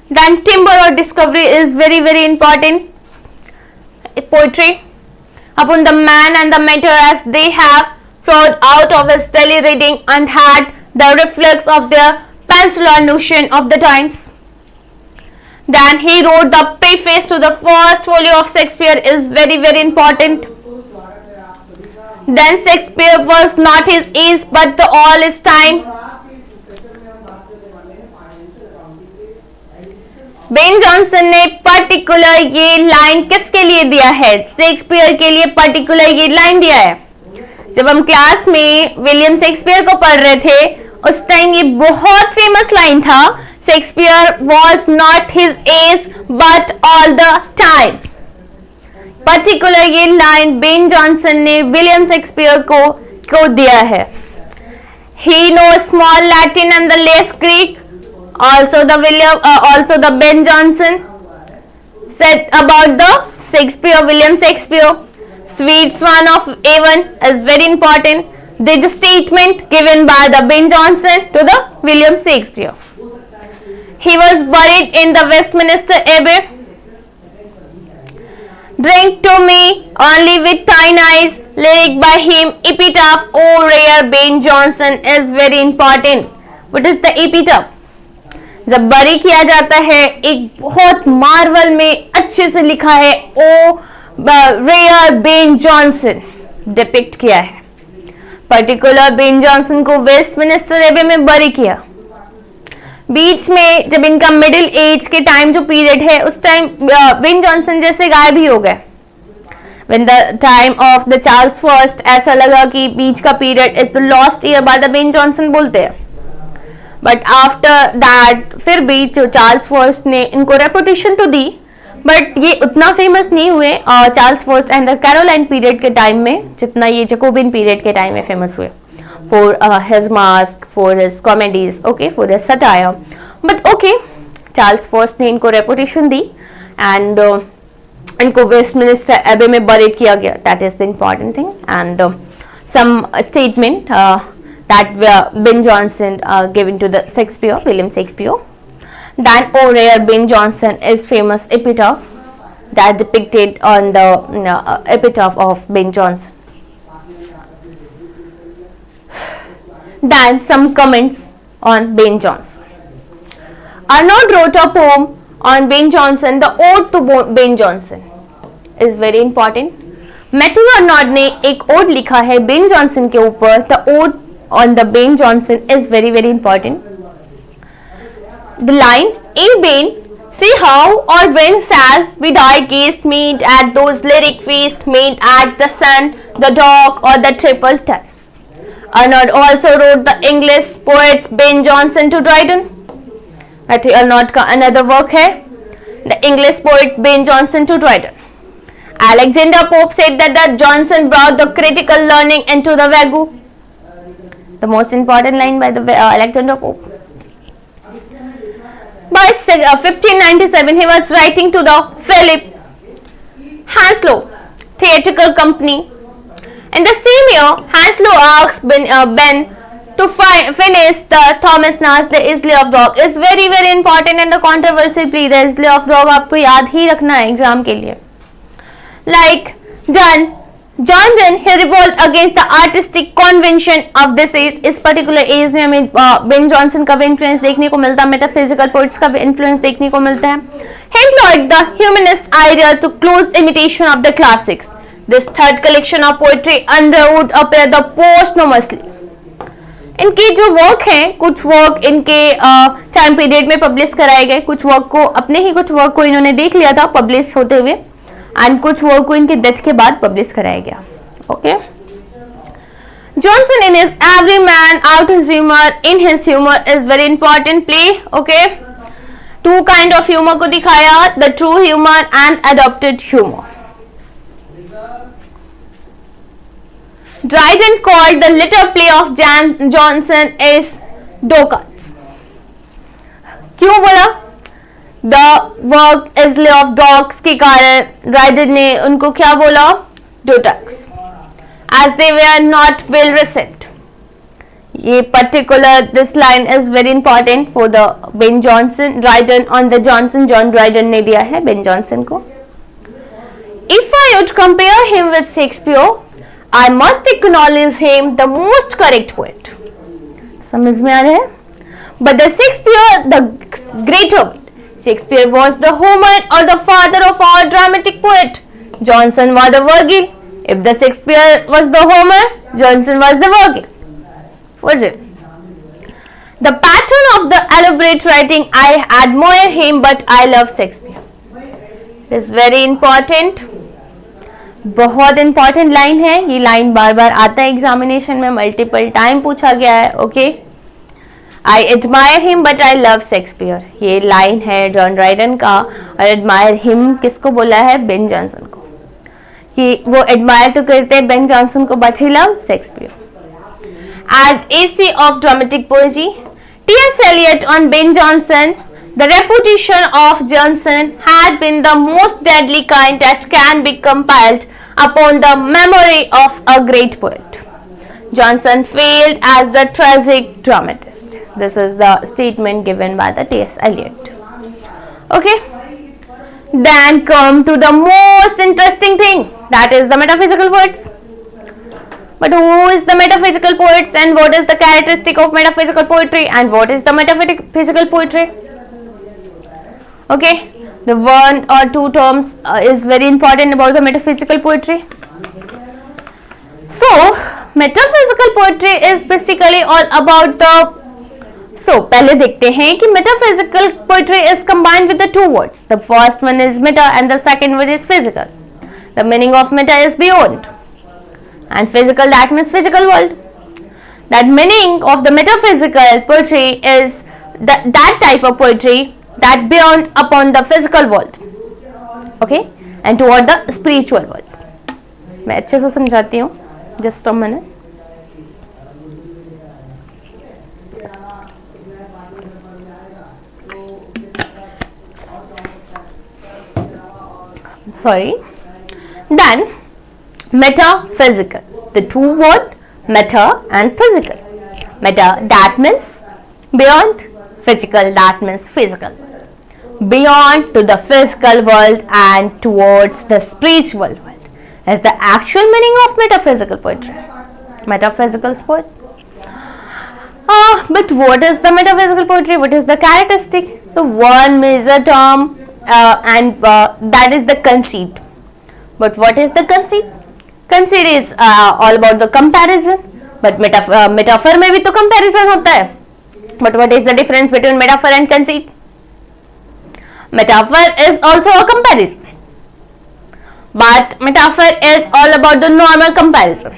Then timber or discovery is very very important. Poetry upon the man and the matter as they have flowed out of his daily reading and had the reflex of their peninsular notion of the times. Then he wrote the preface to the first folio of Shakespeare is very very important. Then Shakespeare was not his age but the all his time. Ben Jonson ने particular ये line किसके लिए दिया है? Shakespeare के लिए particular ये line दिया है. जब हम क्लास में विलियम शेक्सपियर को पढ़ रहे थे उस टाइम ये बहुत फेमस लाइन था, Shakespeare was not his age but all the time. Particular ये लाइन बेन जॉनसन ने विलियम शेक्सपियर को दिया है. He know small Latin and the less Greek. Also the Ben Jonson said about the Shakespeare, William Shakespeare, Sweet Swan of Avon is very important. There is a statement given by the Ben Jonson to the William Shakespeare. He was buried in the Westminster Abbey. Drink to me only with thine eyes, lyric by him, epitaph, oh rare Ben Jonson is very important. What is the epitaph? जब बरी किया जाता है एक बहुत Marvel में अच्छे से लिखा है ओ रेयर बेन जॉनसन डिपिक्ट किया है. पर्टिकुलर बेन जॉनसन को वेस्टमिनिस्टर एबे में बरी किया. बीच में जब इनका मिडिल एज के टाइम जो पीरियड है उस टाइम बेन जॉनसन जैसे गायब ही हो गए. When the time of the Charles first ऐसा लगा कि बीच का period is the lost year by the Ben Johnson बोलते हैं. बट आफ्टर दैट फिर भी जो चार्ल्स फर्स्ट ने इनको रेपुटेशन तो दी बट ये उतना फेमस नहीं हुए Charles first and the Caroline period के टाइम में जितना ये जैकोबियन पीरियड के टाइम में फेमस हुए for his mask, for his comedies, okay, for his satire. But okay, Charles first ने इनको रेपुटेशन दी एंड इनको वेस्टमिनिस्टर एबे में बरीड किया गया. That is the important thing and some statement that Ben Jonson given to the Shakespeare, William Shakespeare. Then oh rare Ben Jonson is famous epitaph that depicted on the epitaph of Ben Jonson. Then some comments on Ben Jonson. Arnold wrote a poem on Ben Jonson, the Ode to Ben Jonson is very important. Matthew Arnold ने एक odd लिखा है Ben Jonson के ऊपर. The ode on the Ben Jonson is very very important. The line, "A Ben, say how or when shall we die gaze meet at those lyric feast made at the sun, the dog or the triple ton." Arnold also wrote the English poet Ben Jonson to Dryden. Matthew Arnold का another work है The English Poet Ben Jonson to Dryden. Alexander Pope said that Johnson brought the critical learning into the Vagu. The most important line by the Alexander Pope. By 1597, he was writing to the Philip Henslow Theatrical Company. In the same year, Henslow asked Ben to finish the Thomas Nash The History of Dog. Is very very important and the controversial plea. The History of Dog आपको याद ही रखना है exam के लिए. Like Johnson, he revolted against the artistic convention of this age. इस particular age में हमें Ben Jonson का भी influence देखने को मिलता है, metaphysical poets का भी influence देखने को मिलता है. He employed the humanist idea to close imitation of the classics. This third collection of poetry would appear the posthumously. इनके जो वर्क हैं, कुछ वर्क इनके टाइम पीरियड में पब्लिश कराए गए, कुछ वर्क को अपने ही कुछ वर्क को इन्होंने देख लिया था पब्लिश होते हुए, एंड कुछ वर्क को इनके डेथ के बाद पब्लिश कराया गया. Okay. Johnson in his every man out his humor in his humor is very important play. Okay. Two kind of humor को दिखाया, the true humor and adopted humor. Dryden called the latter play of Johnson is Dockats. क्यों बोला? The work is lay of dogs के कारण Dryden ने उनको क्या बोला? Dockats. As they were not well received. ये particular this line is very important for the Ben Jonson. Dryden on the Johnson, John Dryden ने दिया है Ben Jonson को. If I would compare him with Shakespeare, I must acknowledge him the most correct poet. समझ में आ रहा है? But the Shakespeare, the greater poet. Shakespeare was the Homer or the father of our dramatic poet. Johnson was the Virgil. If the Shakespeare was the Homer, Johnson was the Virgil. Was it? The pattern of the elaborate writing, I admire him, but I love Shakespeare. This is very important. बहुत important line है ये. Line बार बार आता है examination में, multiple time पूछा गया है. Okay. I admire him but I love Shakespeare. ये लाइन है जॉन ड्राइडन का. और एडमायर हिम किसको बोला है? बेन जॉनसन को. कि वो एडमायर तो करते हैं बेन जॉनसन को, but he love Shakespeare. At essay of dramatic poesy, T S. Eliot on Ben Jonson. The reputation of Johnson had been the most deadly kind that can be compiled upon the memory of a great poet. Johnson failed as the tragic dramatist. This is the statement given by the T.S. Eliot. Okay. Then come to the most interesting thing, that is the metaphysical poets. But who is the metaphysical poets and what is the characteristic of metaphysical poetry and what is the metaphysical poetry? Okay, the one or two terms is very important about the metaphysical poetry. So, metaphysical poetry is basically all about the. So, पहले देखते हैं कि metaphysical poetry is combined with the two words. The first one is meta and the second word is physical. The meaning of meta is beyond, and physical, that means physical world. That meaning of the metaphysical poetry is that type of poetry that beyond upon the physical world, okay, and toward the spiritual world. मैं अच्छे से समझाती हूँ. Just a minute. Sorry. Then metaphysical. The two word meta and physical. Meta, that means beyond. Physical, that means physical. Beyond to the physical world and towards the spiritual world is the actual meaning of metaphysical poetry. Metaphysical poet. But what is the metaphysical poetry? What is the characteristic? The one major term and that is the conceit. But what is the conceit? Conceit is all about the comparison. But metaphor में भी तो comparison होता है. But what is the difference between metaphor and conceit? Metaphor is also a comparison, but metaphor is all about the normal comparison.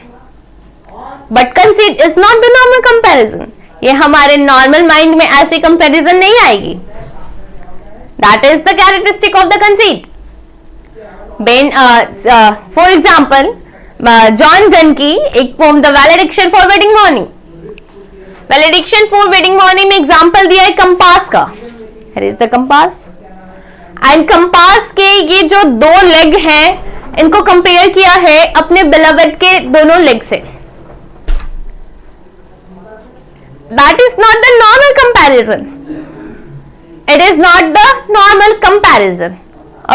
But conceit is not the normal comparison. ये हमारे normal mind में ऐसी comparison नहीं आएगी. That is the characteristic of the conceit. For example John Donne की एक poem the valediction for wedding morning, valediction for wedding morning में example दिया है कंपास का, here is the compass, and compass के ये जो दो लेग हैं इनको कंपेयर किया है अपने बिलवेड के दोनों लेग से. That is not the normal comparison. It is not the normal comparison.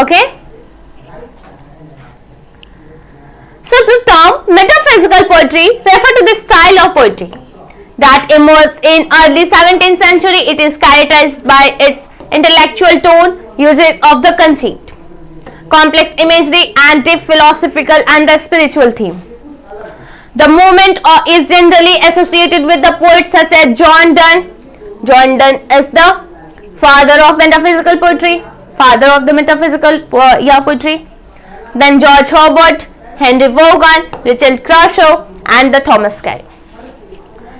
Okay? So the term metaphysical poetry refer to the style of poetry that emerged in early 17th century. It is characterized by its intellectual tone, usage of the conceit, complex imagery, and deep philosophical and the spiritual theme. The movement is generally associated with the poets such as John Donne. John Donne is the father of metaphysical poetry, father of the metaphysical poetry. Then George Herbert, Henry Vaughan, Richard Crashaw, and the Thomas Carlyle.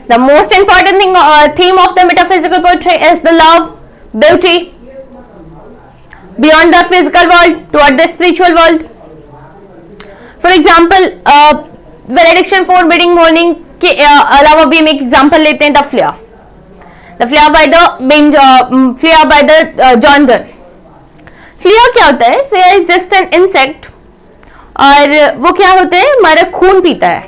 The most important theme of the metaphysical poetry is the love, beauty, beyond the physical world toward the spiritual world. For example, valediction for wedding morning के अलावा भी हम एक example लेते हैं the flea by the John Donne. Flea क्या होता है? Flea is just an insect और वो क्या होता है? हमारा खून पीता है.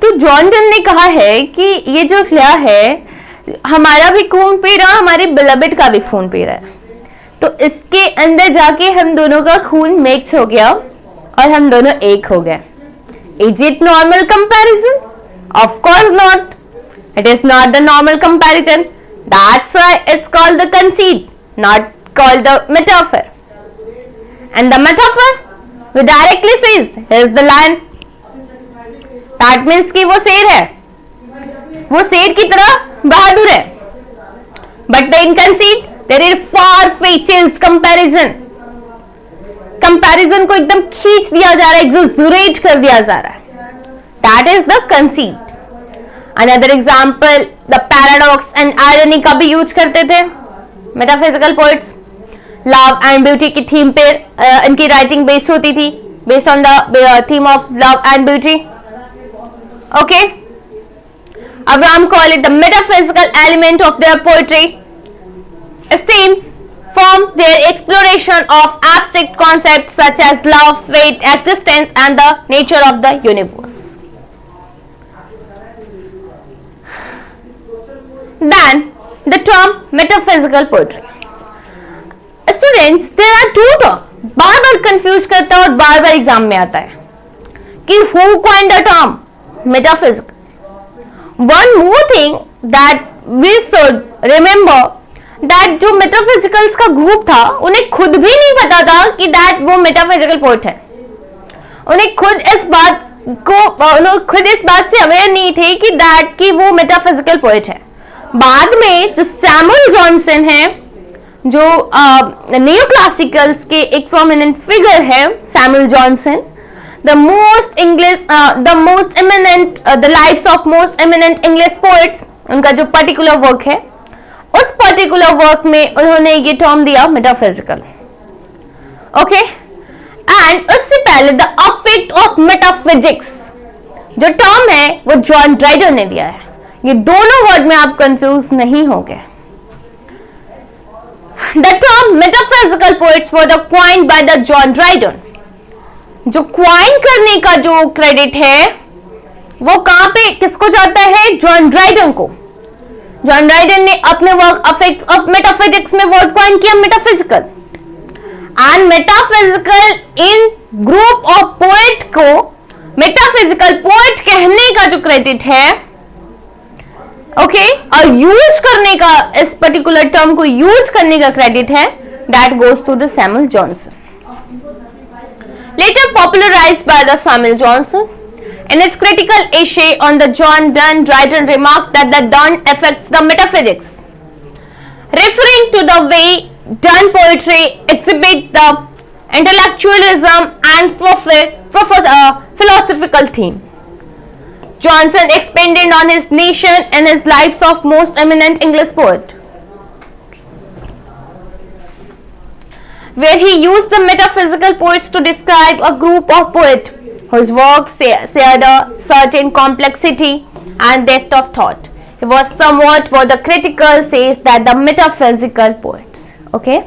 तो जॉन डन ने कहा है कि ये जो फ्लेयर है हमारा भी खून पी रहा, हमारे बिलवेड का भी खून पी रहा है. तो इसके अंदर जाके हम दोनों का खून मिक्स हो गया और हम दोनों एक हो गए. Is it normal comparison? Of course not. It is not the normal comparison. That's why it's called the conceit, not called the metaphor. And the metaphor, we directly says, here's the lion. That means कि वो शेर है, वो शेर की तरह बहादुर है. But in conceit, there is far-fetched comparison. Comparison को एकदम खींच दिया जा रहा है, एक्सैजरेट कर दिया जा रहा है. That is the conceit. Another example the paradox and irony का भी यूज करते थे metaphysical poets. Love and beauty की थीम पे इनकी राइटिंग बेस्ड होती थी, based on the theme of love and beauty. Okay, Abraham call it the metaphysical element of their poetry stems from their exploration of abstract concepts such as love, fate, existence, and the nature of the universe. Then, the term metaphysical poetry. Students, there are two terms. बार-बार confuse करता है और बार-बार exam में आता है कि who coined the term metaphysics. One more thing that we should remember that जो मेटाफिजिकल्स का ग्रुप था उन्हें खुद भी नहीं पता था कि दैट वो मेटाफिजिकल पोएट है. उन्हें खुद इस बात से अवेयर नहीं थे कि दैट कि वो मेटाफिजिकल पोएट है. बाद में जो सैमुअल जॉनसन है, जो नियो क्लासिकल्स के एक प्रोमिनेंट फिगर है Samuel Johnson, the lives of most eminent English poets, उनका जो पर्टिकुलर वर्क है उस पर्टिकुलर वर्क में उन्होंने ये टर्म दिया मेटाफिजिकल. ओके, एंड उससे पहले द अफेक्ट ऑफ मेटाफिजिक्स जो टर्म है वो जॉन ड्राइडन ने दिया है. ये दोनों वर्ड में आप कंफ्यूज नहीं होंगे. The term metaphysical poets were the coined by the John Dryden. जो क्वाइन करने का जो क्रेडिट है वो कहां पे किसको जाता है? जॉन ड्राइडन को. जॉन ड्राइडन ने अपने वर्क अफेक्ट्स ऑफ मेटाफिजिक्स में वर्ड कॉइन किया metaphysical. And metaphysical in group of poet को मेटाफिजिकल पोएट कहने का जो क्रेडिट है, ओके, और यूज करने का, इस पर्टिकुलर टर्म को यूज करने का क्रेडिट है, that goes to the Samuel Johnson. Later popularized by the Samuel Johnson. In its critical essay on the John Donne, Dryden remarked that the Donne affects the metaphysics, referring to the way Donne poetry exhibits the intellectualism and philosophical theme. Johnson expanded on his nation and his lives of most eminent English poet. where he used the metaphysical poets to describe a group of poets whose works shared a certain complexity and depth of thought. He was somewhat what the critical says that the metaphysical poets, okay,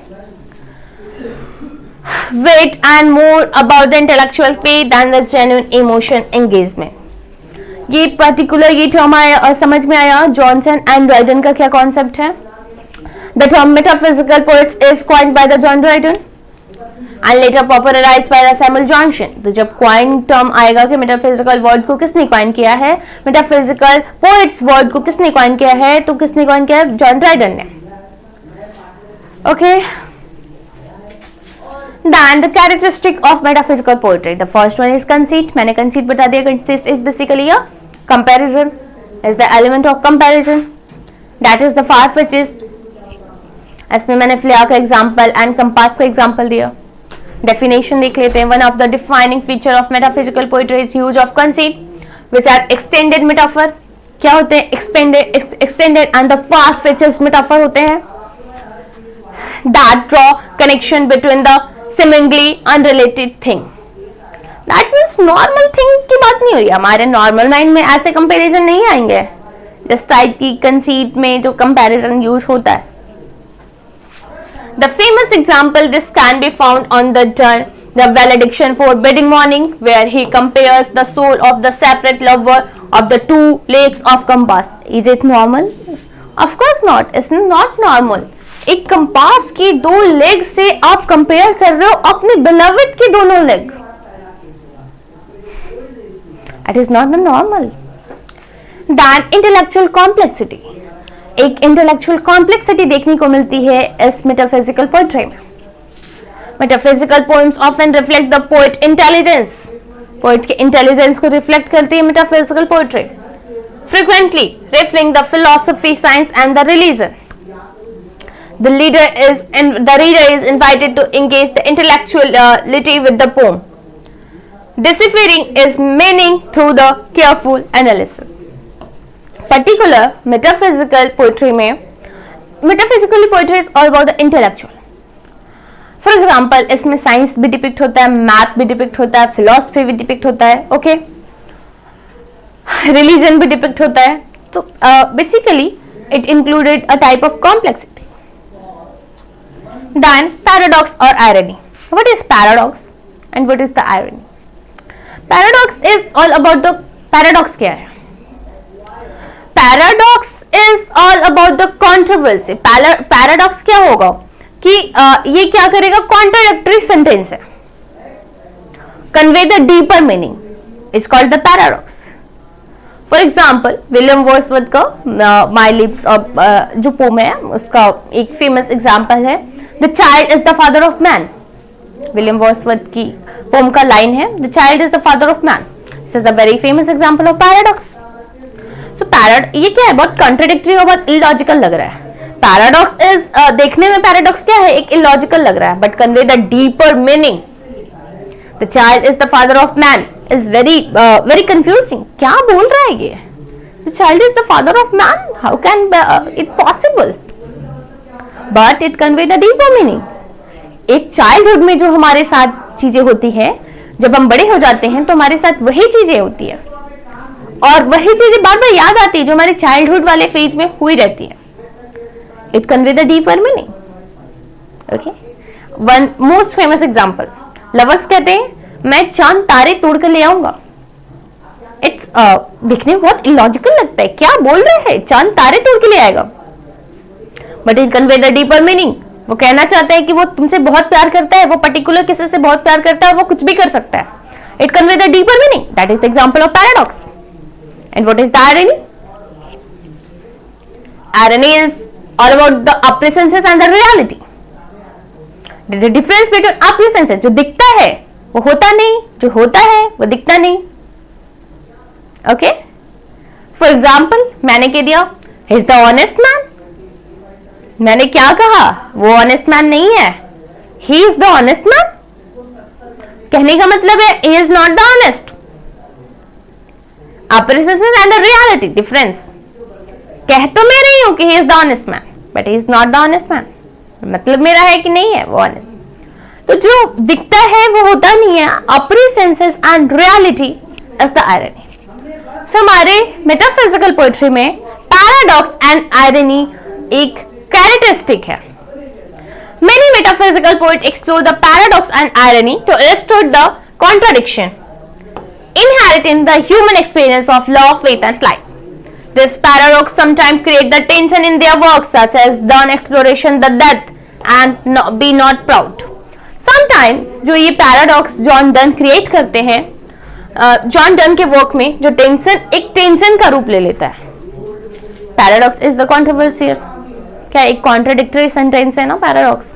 wait and more about the intellectual play than the genuine emotion engagement. ये particular ये term आया, समझ में आया Johnson and Dryden का क्या concept है. The term metaphysical poets is coined by the John Dryden and later popularized by the Samuel Johnson. तो जब coin term आएगा कि metaphysical word को किसने coin किया है, metaphysical poets word को किसने coin किया है, तो किसने coin किया है, John Dryden ने. Okay. Then the characteristic of metaphysical poetry. The first one is conceit. मैंने conceit बता दिया. Conceit is basically a comparison. Is the element of comparison. That is the far-fetched. इसमें मैंने फ्लेयर का example and compass का example दिया. Definition देख लेते हैं. One of the defining feature of metaphysical poetry is use of conceit which are extended metaphor. क्या होते हैं? Extended and the far features metaphor होते हैं that draw connection between the seemingly unrelated thing. That means normal thing की बात नहीं हुई. हमारे नॉर्मल माइंड में ऐसे कंपेरिजन नहीं आएंगे जिस टाइप की कंसीट में जो कंपेरिजन यूज होता है. The famous example this can be found on the valediction for wedding morning, where he compares the soul of the separate lover of the two legs of compass. Is it normal? Of course not. It's not normal. एक compass की दो leg से आप compare कर रहे हो अपने beloved की दोनों leg. It is not the normal. Then intellectual complexity. एक इंटेलेक्चुअल कॉम्प्लेक्सिटी देखने को मिलती है इस मेटाफिजिकल पोएट्री में. Metaphysical poems often reflect the poet intelligence. Poet के इंटेलिजेंस को रिफ्लेक्ट करती है metaphysical poetry. Frequently reflect the philosophy, science and the religion. The reader is invited to engage the intellectuality with the poem, deciphering its meaning through the careful analysis. Particular metaphysical poetry में metaphysical poetry is all about the intellectual. For example, इसमें science भी depict होता है, math भी depict होता है, philosophy भी depict होता है, ओके, रिलीजन भी डिपिक्ट होता है. तो basically it included a type of complexity. Then paradox or irony. What is paradox and what is the irony? Paradox is all about the paradox. क्या है? Paradox is all about the controversy. Paradox क्या होगा कि ये क्या करेगा? Contradictory sentence है. Convey the deeper meaning is called the paradox. For example, William Wordsworth का My Lips जो पोम है उसका एक फेमस एग्जाम्पल है The child is the father of man. William Wordsworth की पोम का लाइन है The child is the father of man. This is the very famous example of paradox. So ये क्या है? बहुत कॉन्ट्रडिक्टरी और बहुत इलॉजिकल लग रहा है. पैराडॉक्स इज देखने में पैराडॉक्स क्या है? एक इलॉजिकल लग रहा है, but convey the deeper meaning. The child is the father of man is very confusing. क्या बोल रहा है ये? The child is the father of man, how can it possible? But it convey the deeper meaning. एक childhood में जो हमारे साथ चीजें होती है, जब हम बड़े हो जाते हैं तो हमारे साथ वही चीजें होती है और वही चीजें बार बार याद आती है जो हमारे चाइल्डहुड वाले फेज में हुई रहती है. It convey the deeper meaning. Okay, one most famous example, lovers कहते हैं मैं चांद तारे तोड़ कर ले आऊंगा. इट्स दिखने में बहुत इलॉजिकल लगता है. क्या बोल रहे हैं? चांद तारे तोड़ के ले आएगा. But it convey the deeper meaning. वो कहना चाहता है कि वो तुमसे बहुत प्यार करता है, वो पर्टिकुलर किसी से बहुत प्यार करता है और वो कुछ भी कर सकता है. It convey the deeper meaning. That is the example of paradox. And what is the irony? Irony is all about the appearances and the reality. The difference between appearances, जो दिखता है वो होता नहीं, जो होता है वो दिखता नहीं. Okay? For example, मैंने कह दिया he is the honest man. मैंने क्या कहा? वो honest man नहीं है. He is the honest man. कहने का मतलब है he is not the honest. Appearances and the reality difference. कह तो मैं रही हूं कि he is the honest man, but he is not the honest man. मतलब मेरा है कि नहीं है वो honest. तो जो दिखता है वो होता नहीं है. Appearances and reality is the irony. So हमारे मेटाफिजिकल पोएट्री में पैराडॉक्स एंड आयरनी एक कैरेक्टरिस्टिक है. Many metaphysical poets explore the paradox and irony to illustrate the contradiction inherent in the human experience of love, faith, and life. This paradox sometimes create the tension in their works, such as dawn exploration, the death, and be not proud. Sometimes जो ये paradox John Donne create करते हैं, John Donne के work में जो tension एक tension का रूप ले लेता है. Paradox is the controversial. क्या एक कॉन्ट्राडिक्टरी सेंटेंस है ना पैराडॉक्स.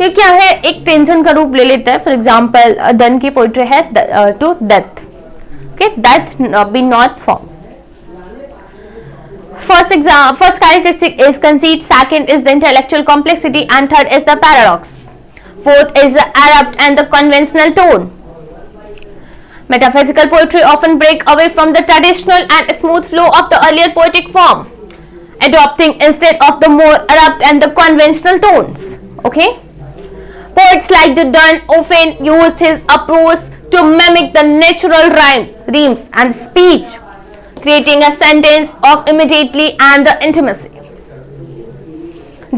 ये क्या है, एक टेंशन का रूप ले लेता है. फॉर एग्जांपल डन की पोएट्री है to death. Okay, death be not found. First characteristic is conceit, second is the intellectual complexity, and third is the paradox. Fourth is the abrupt and the conventional tone. Metaphysical poetry often break away from the traditional and smooth flow of the earlier poetic form, adopting instead of the more abrupt and the conventional tones. Okay? Poets like Donne often used his approach to mimic the natural rhymes and speech, creating a sentence of immediately and the intimacy.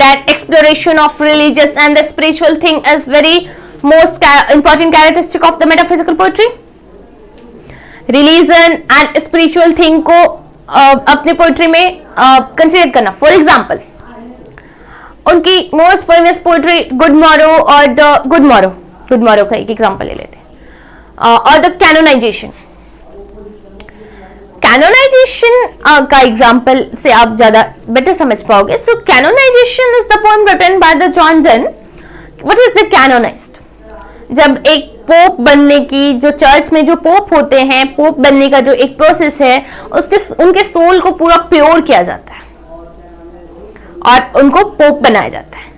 That exploration of religious and the spiritual thing is very most important characteristic of the metaphysical poetry. Religion and spiritual thing को अपने poetry में consider करना. For example उनकी most famous poetry good Morrow और the good Morrow का एक example ले लेते हैं. और द कैनोनाइजेशन का एग्जाम्पल से आप ज्यादा बेटर समझ पाओगे. So canonization is the poem written by the John Donne. What is the canonized? जब एक पोप बनने की, जो चर्च में जो पोप होते हैं, पोप बनने का जो एक प्रोसेस है, उनके सोल को पूरा प्योर किया जाता है और उनको पोप बनाया जाता है.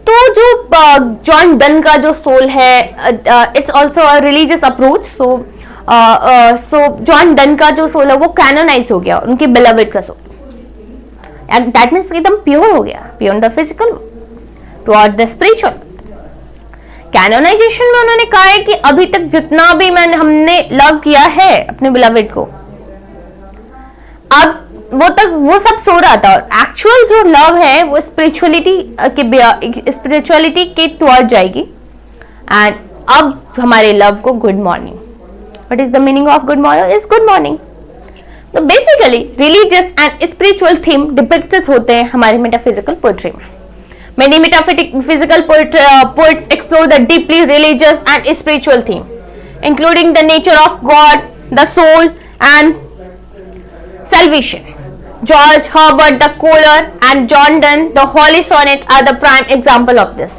तो जो जॉन डन का जो सोल है, it's also a religious approach. So John Donne का जो सोल है वो कैनोनाइज हो गया, उनके बिलवेड का सोल. एंड दैट मीन्स एकदम प्योर हो गया, beyond the physical toward the spiritual. Canonization में उन्होंने कहा है कि अभी तक जितना भी हमने लव किया है अपने बिलवेड को, अब वो सब सो रहा था. और एक्चुअल जो लव है वो स्पिरिचुअलिटी के टुवर्ड जाएगी. एंड अब हमारे लव को good morning. What is the meaning of good morning? Is good morning. तो basically religious and spiritual theme depicted होते हैं हमारी मेटाफिजिकल पोएट्री में. Many metaphysical poets explore the deeply religious and spiritual theme, including the nature of God, the soul, and salvation. George Herbert the Kohler and John Donne the Holy Sonnet are the prime example of this.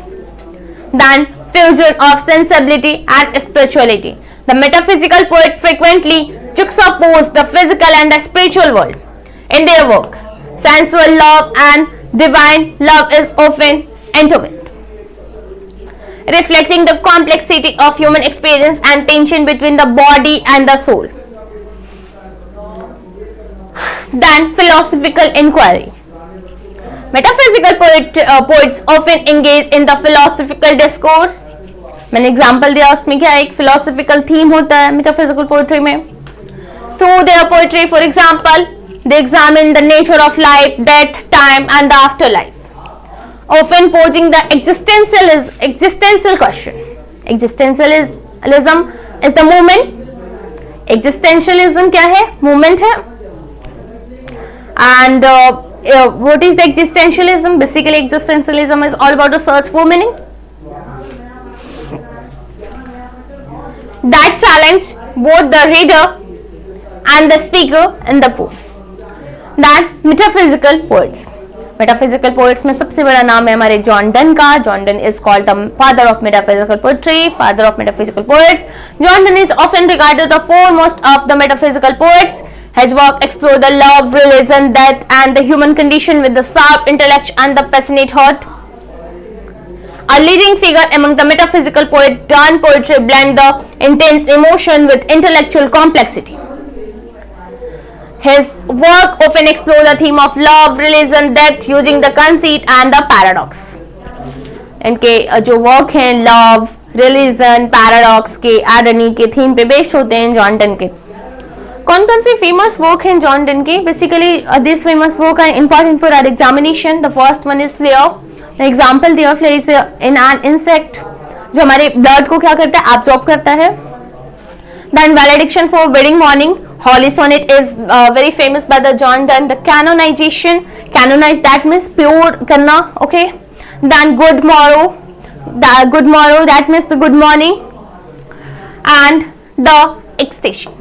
Then fusion of sensibility and spirituality. The metaphysical poet frequently juxtapose the physical and the spiritual world in their work. Sensual love and divine love is often intertwined, reflecting the complexity of human experience and tension between the body and the soul. Then philosophical inquiry. Metaphysical poets often engage in the philosophical discourse. मैंने example दिया, उसमें क्या एक philosophical theme होता है metaphysical poetry में. Through their poetry, for example, they examine the nature of life, death, time, and the afterlife, often posing the existential question. Existentialism is the movement. Existentialism क्या है? Movement है. And what is the existentialism? Basically, existentialism is all about the search for meaning. That challenge both the reader and the speaker in the poem. That metaphysical poets में सबसे बड़ा नाम है हमारे John Donne का. John Donne is called the father of metaphysical poetry, father of metaphysical poets. John Donne is often regarded the foremost of the metaphysical poets. His work explore the love, religion, death, and the human condition with the sharp intellect and the passionate heart. A leading figure among the metaphysical poets, Donne poetry blend the intense emotion with intellectual complexity. His work often explore the theme of love, religion, death, using the conceit and the paradox. इनके जो work हैं love, religion, paradox के, irony के theme पे based होते हैं John Donne के। कौन कौन से फेमस वर्क हैं जॉन डन के? Basically this famous work are important for our examination. The first one is flea. Example दिया, flea is in an insect जो हमारे ब्लड को क्या करता है, एब्जॉर्ब करता है। Then valediction for wedding morning, Holy sonnet is very famous by the John Donne. The canonization, canonize that means pure karna, okay. Then good morrow, that means the good morning, and the extinction.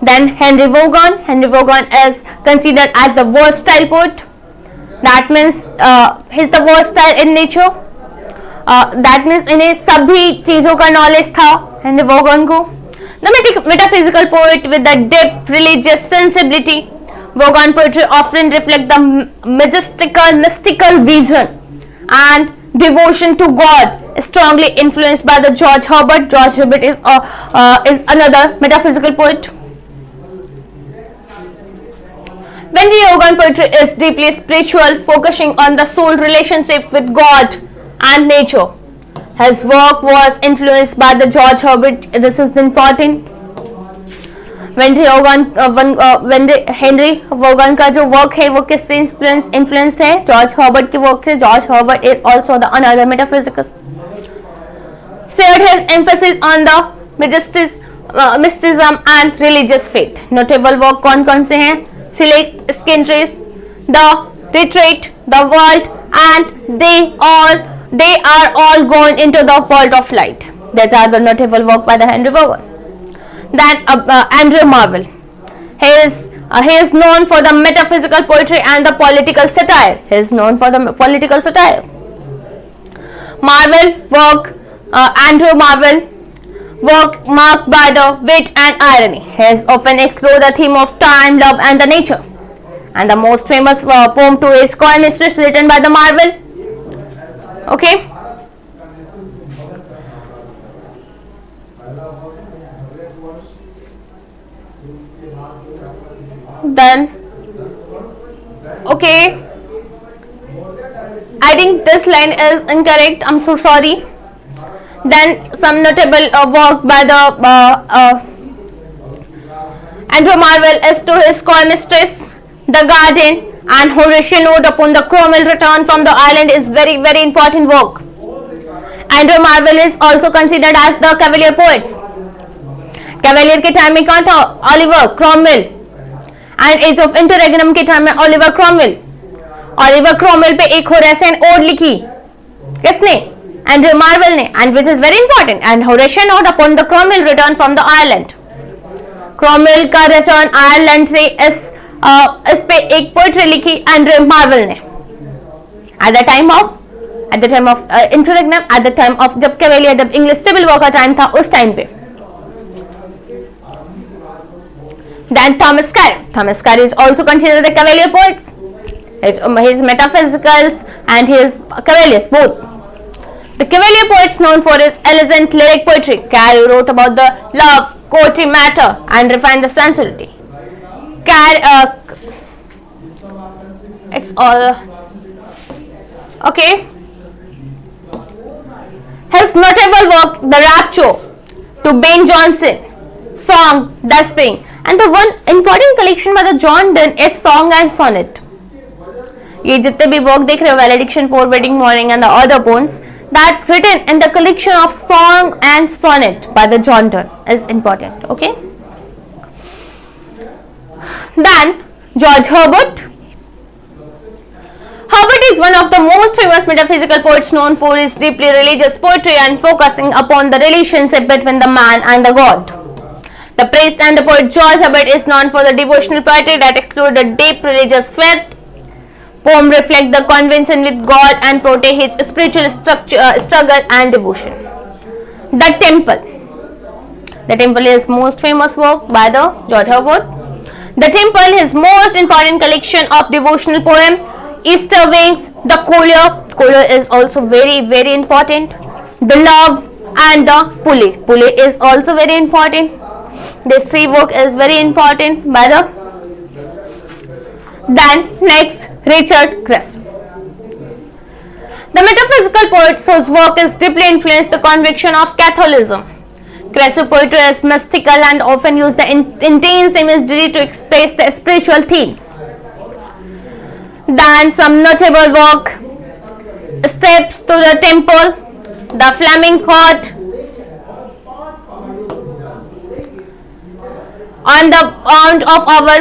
Then Henry Vaughan is considered as the versatile poet. That means he's the versatile in nature. That means इन्हें सभी चीजों का knowledge था Henry Vaughan को. The metaphysical poet with the deep religious sensibility. Vaughan poetry often reflect the mystical vision and devotion to God, strongly influenced by the George Herbert. George Herbert is another metaphysical poet. Henry Vaughan poetry is deeply spiritual, focusing on the soul relationship with God and nature. His work was influenced by the George Herbert. This is important. Henry Vaughan का जो work है वो किससे influenced है? George Herbert के work से. George Herbert is also the another metaphysical. Shared his emphasis on the mysticism and religious faith. Notable work कौन कौन से हैं? Silex, Skintries, The Retreat, The World, and They are all gone into the world of light. These are the notable work by the Henry Vaughan. Then Andrew Marvell. He is known for the metaphysical poetry and the political satire. He is known for the political satire. Andrew Marvell work marked by the wit and irony. He has often explored the theme of time, love, and the nature. And the most famous poem to his Coy Mistress, written by the Marvell. Okay. Then, okay, I think this line is incorrect. I'm so sorry. Then some notable work by the Andrew Marvell is to his Coy Mistress, The Garden, and Horatian Ode upon the Cromwell return from the island is very, very important work. Andrew Marvell is also considered as the Cavalier poets. Cavalier के time में कौन था? Oliver Cromwell. And Age of Interregnum के time में Oliver Cromwell. Oliver Cromwell पे एक Horatian Ode लिखी. किसने? Andrew Marvell ने. And which is very important. And Horatian Ode upon the Cromwell return from the island. Cromwell का return Ireland से इस पे एक पोएट्री लिखी एंड्रू मार्वेल ने at the time of interregnum, at the time of जब cavalier, जब English civil war का टाइम था उस टाइम पे. Then Thomas Carey is also considered the Cavalier poets. His metaphysicals and his Cavaliers both. The Cavalier poets known for his elegant lyric poetry. Carey wrote about the love, courtly matter, and refined the sensibility. It's all okay. His notable work, The Rapture, to Ben Jonson, Song, The Spring, and the one important collection by the John Donne is Song and Sonnet. ये जितने भी work देख रहे हो, Valediction for Wedding Morning and the other poems that written in the collection of Song and Sonnet by the John Donne is important. Okay. Then George Herbert. Herbert is one of the most famous metaphysical poets known for his deeply religious poetry and focusing upon the relationship between the man and the God. The priest and the poet George Herbert is known for the devotional poetry that explored the deep religious faith. Poem reflect the conviction with God and portray his spiritual struggle and devotion. The Temple is most famous work by the George Herbert. The Temple, his most important collection of devotional poem. Easter Wings, The Collier is also very, very important. The Love and the Pulley is also very important. This three work is very important by the. Then next, Richard Cress. The metaphysical poets whose work is deeply influenced the conviction of Catholicism. Classical poetry is mystical and often use the intense imagery to express the spiritual themes. Then some notable work: Steps to the Temple, The Flaming Heart, On the Mount of Our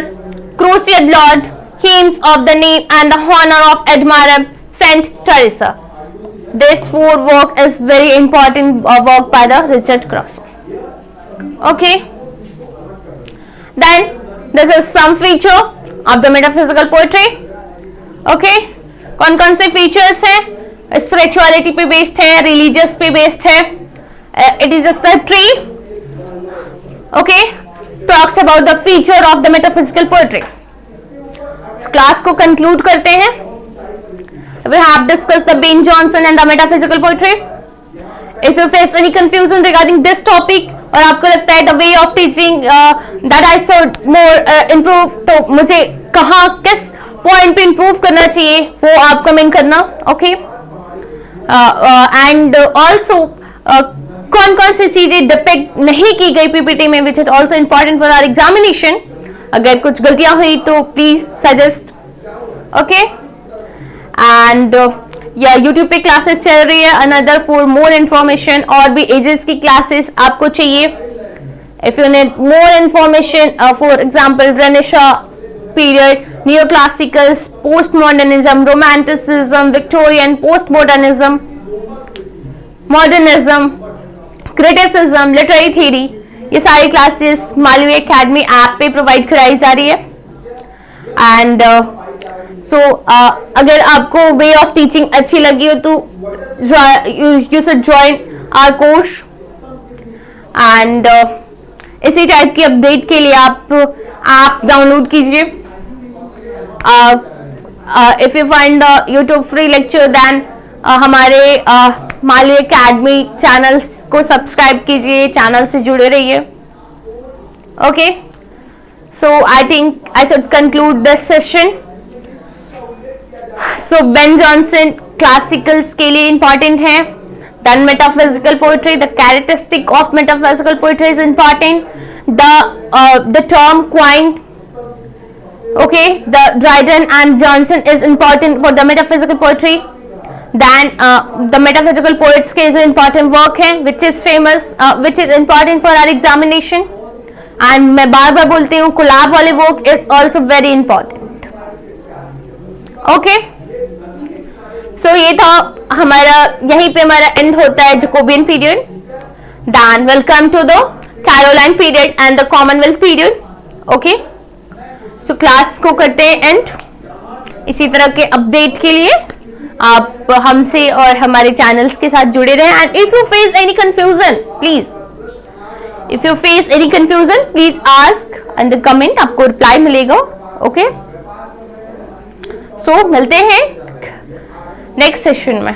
Cruciate Lord, Hymns of the Name and the Honor of Admirer Saint Teresa. This four work is very important work by the Richard Crossan. Okay. Then this is some feature of the metaphysical poetry. Okay. कौन कौन से features हैं? Spirituality पे based है, religious पे based है. It is just a tree. Okay. Talks about the feature of the metaphysical poetry. Class को conclude करते हैं. We have discussed the Ben Jonson and the metaphysical poetry. If you face any confusion regarding this topic और आपको लगता है the way of teaching that I should more improve, तो मुझे कहाँ किस पॉइंट पे improve करना चाहिए वो आप कमेंट करना. ओके. एंड ऑल्सो कौन कौन सी चीजें डिपिक्ट नहीं की गई पीपीटी में which is also important for our examination. अगर कुछ गलतियां हुई तो प्लीज सजेस्ट. ओके. एंड या यूट्यूब पे क्लासेस चल रही है अनदर फॉर मोर इन्फॉर्मेशन. और भी एजेस की क्लासेस आपको चाहिए. If you need more information for example Renaissance period, neo classicals, post modernism, romanticism, Victorian, post modernism, modernism, criticism, literary theory, ये सारी क्लासेस मालवीय एकेडमी ऐप पे प्रोवाइड कराई जा रही है. एंड सो अगर आपको वे ऑफ टीचिंग अच्छी लगी हो तो you should join our course. And इसी टाइप की अपडेट के लिए आप ऐप डाउनलोड कीजिए. If you find the YouTube free lecture then हमारे मालवीय एकेडमी चैनल को सब्सक्राइब कीजिए, चैनल से जुड़े रहिए. Okay. So I think I should conclude this session. So Ben Jonson classicals के लिए इंपॉर्टेंट है. Then metaphysical poetry, the characteristic of metaphysical poetry is important. The term coined, okay, the Dryden and Johnson is important for the metaphysical poetry. Then the metaphysical poets के जो important work है which is famous, which is important for our examination. And मैं बार बार बोलती हूँ collab वाले work is also very important. Okay. So ये था हमारा, यहीं पे हमारा end होता है Jacobean period. Then we'll come to the Caroline period and the Commonwealth period. Okay. So class को करते हैं एंड. इसी तरह के अपडेट के लिए आप हमसे और हमारे चैनल्स के साथ जुड़े रहें. And if you face any confusion please ask in the comment, आपको रिप्लाई मिलेगा. ओके. सो मिलते हैं नेक्स्ट सेशन में.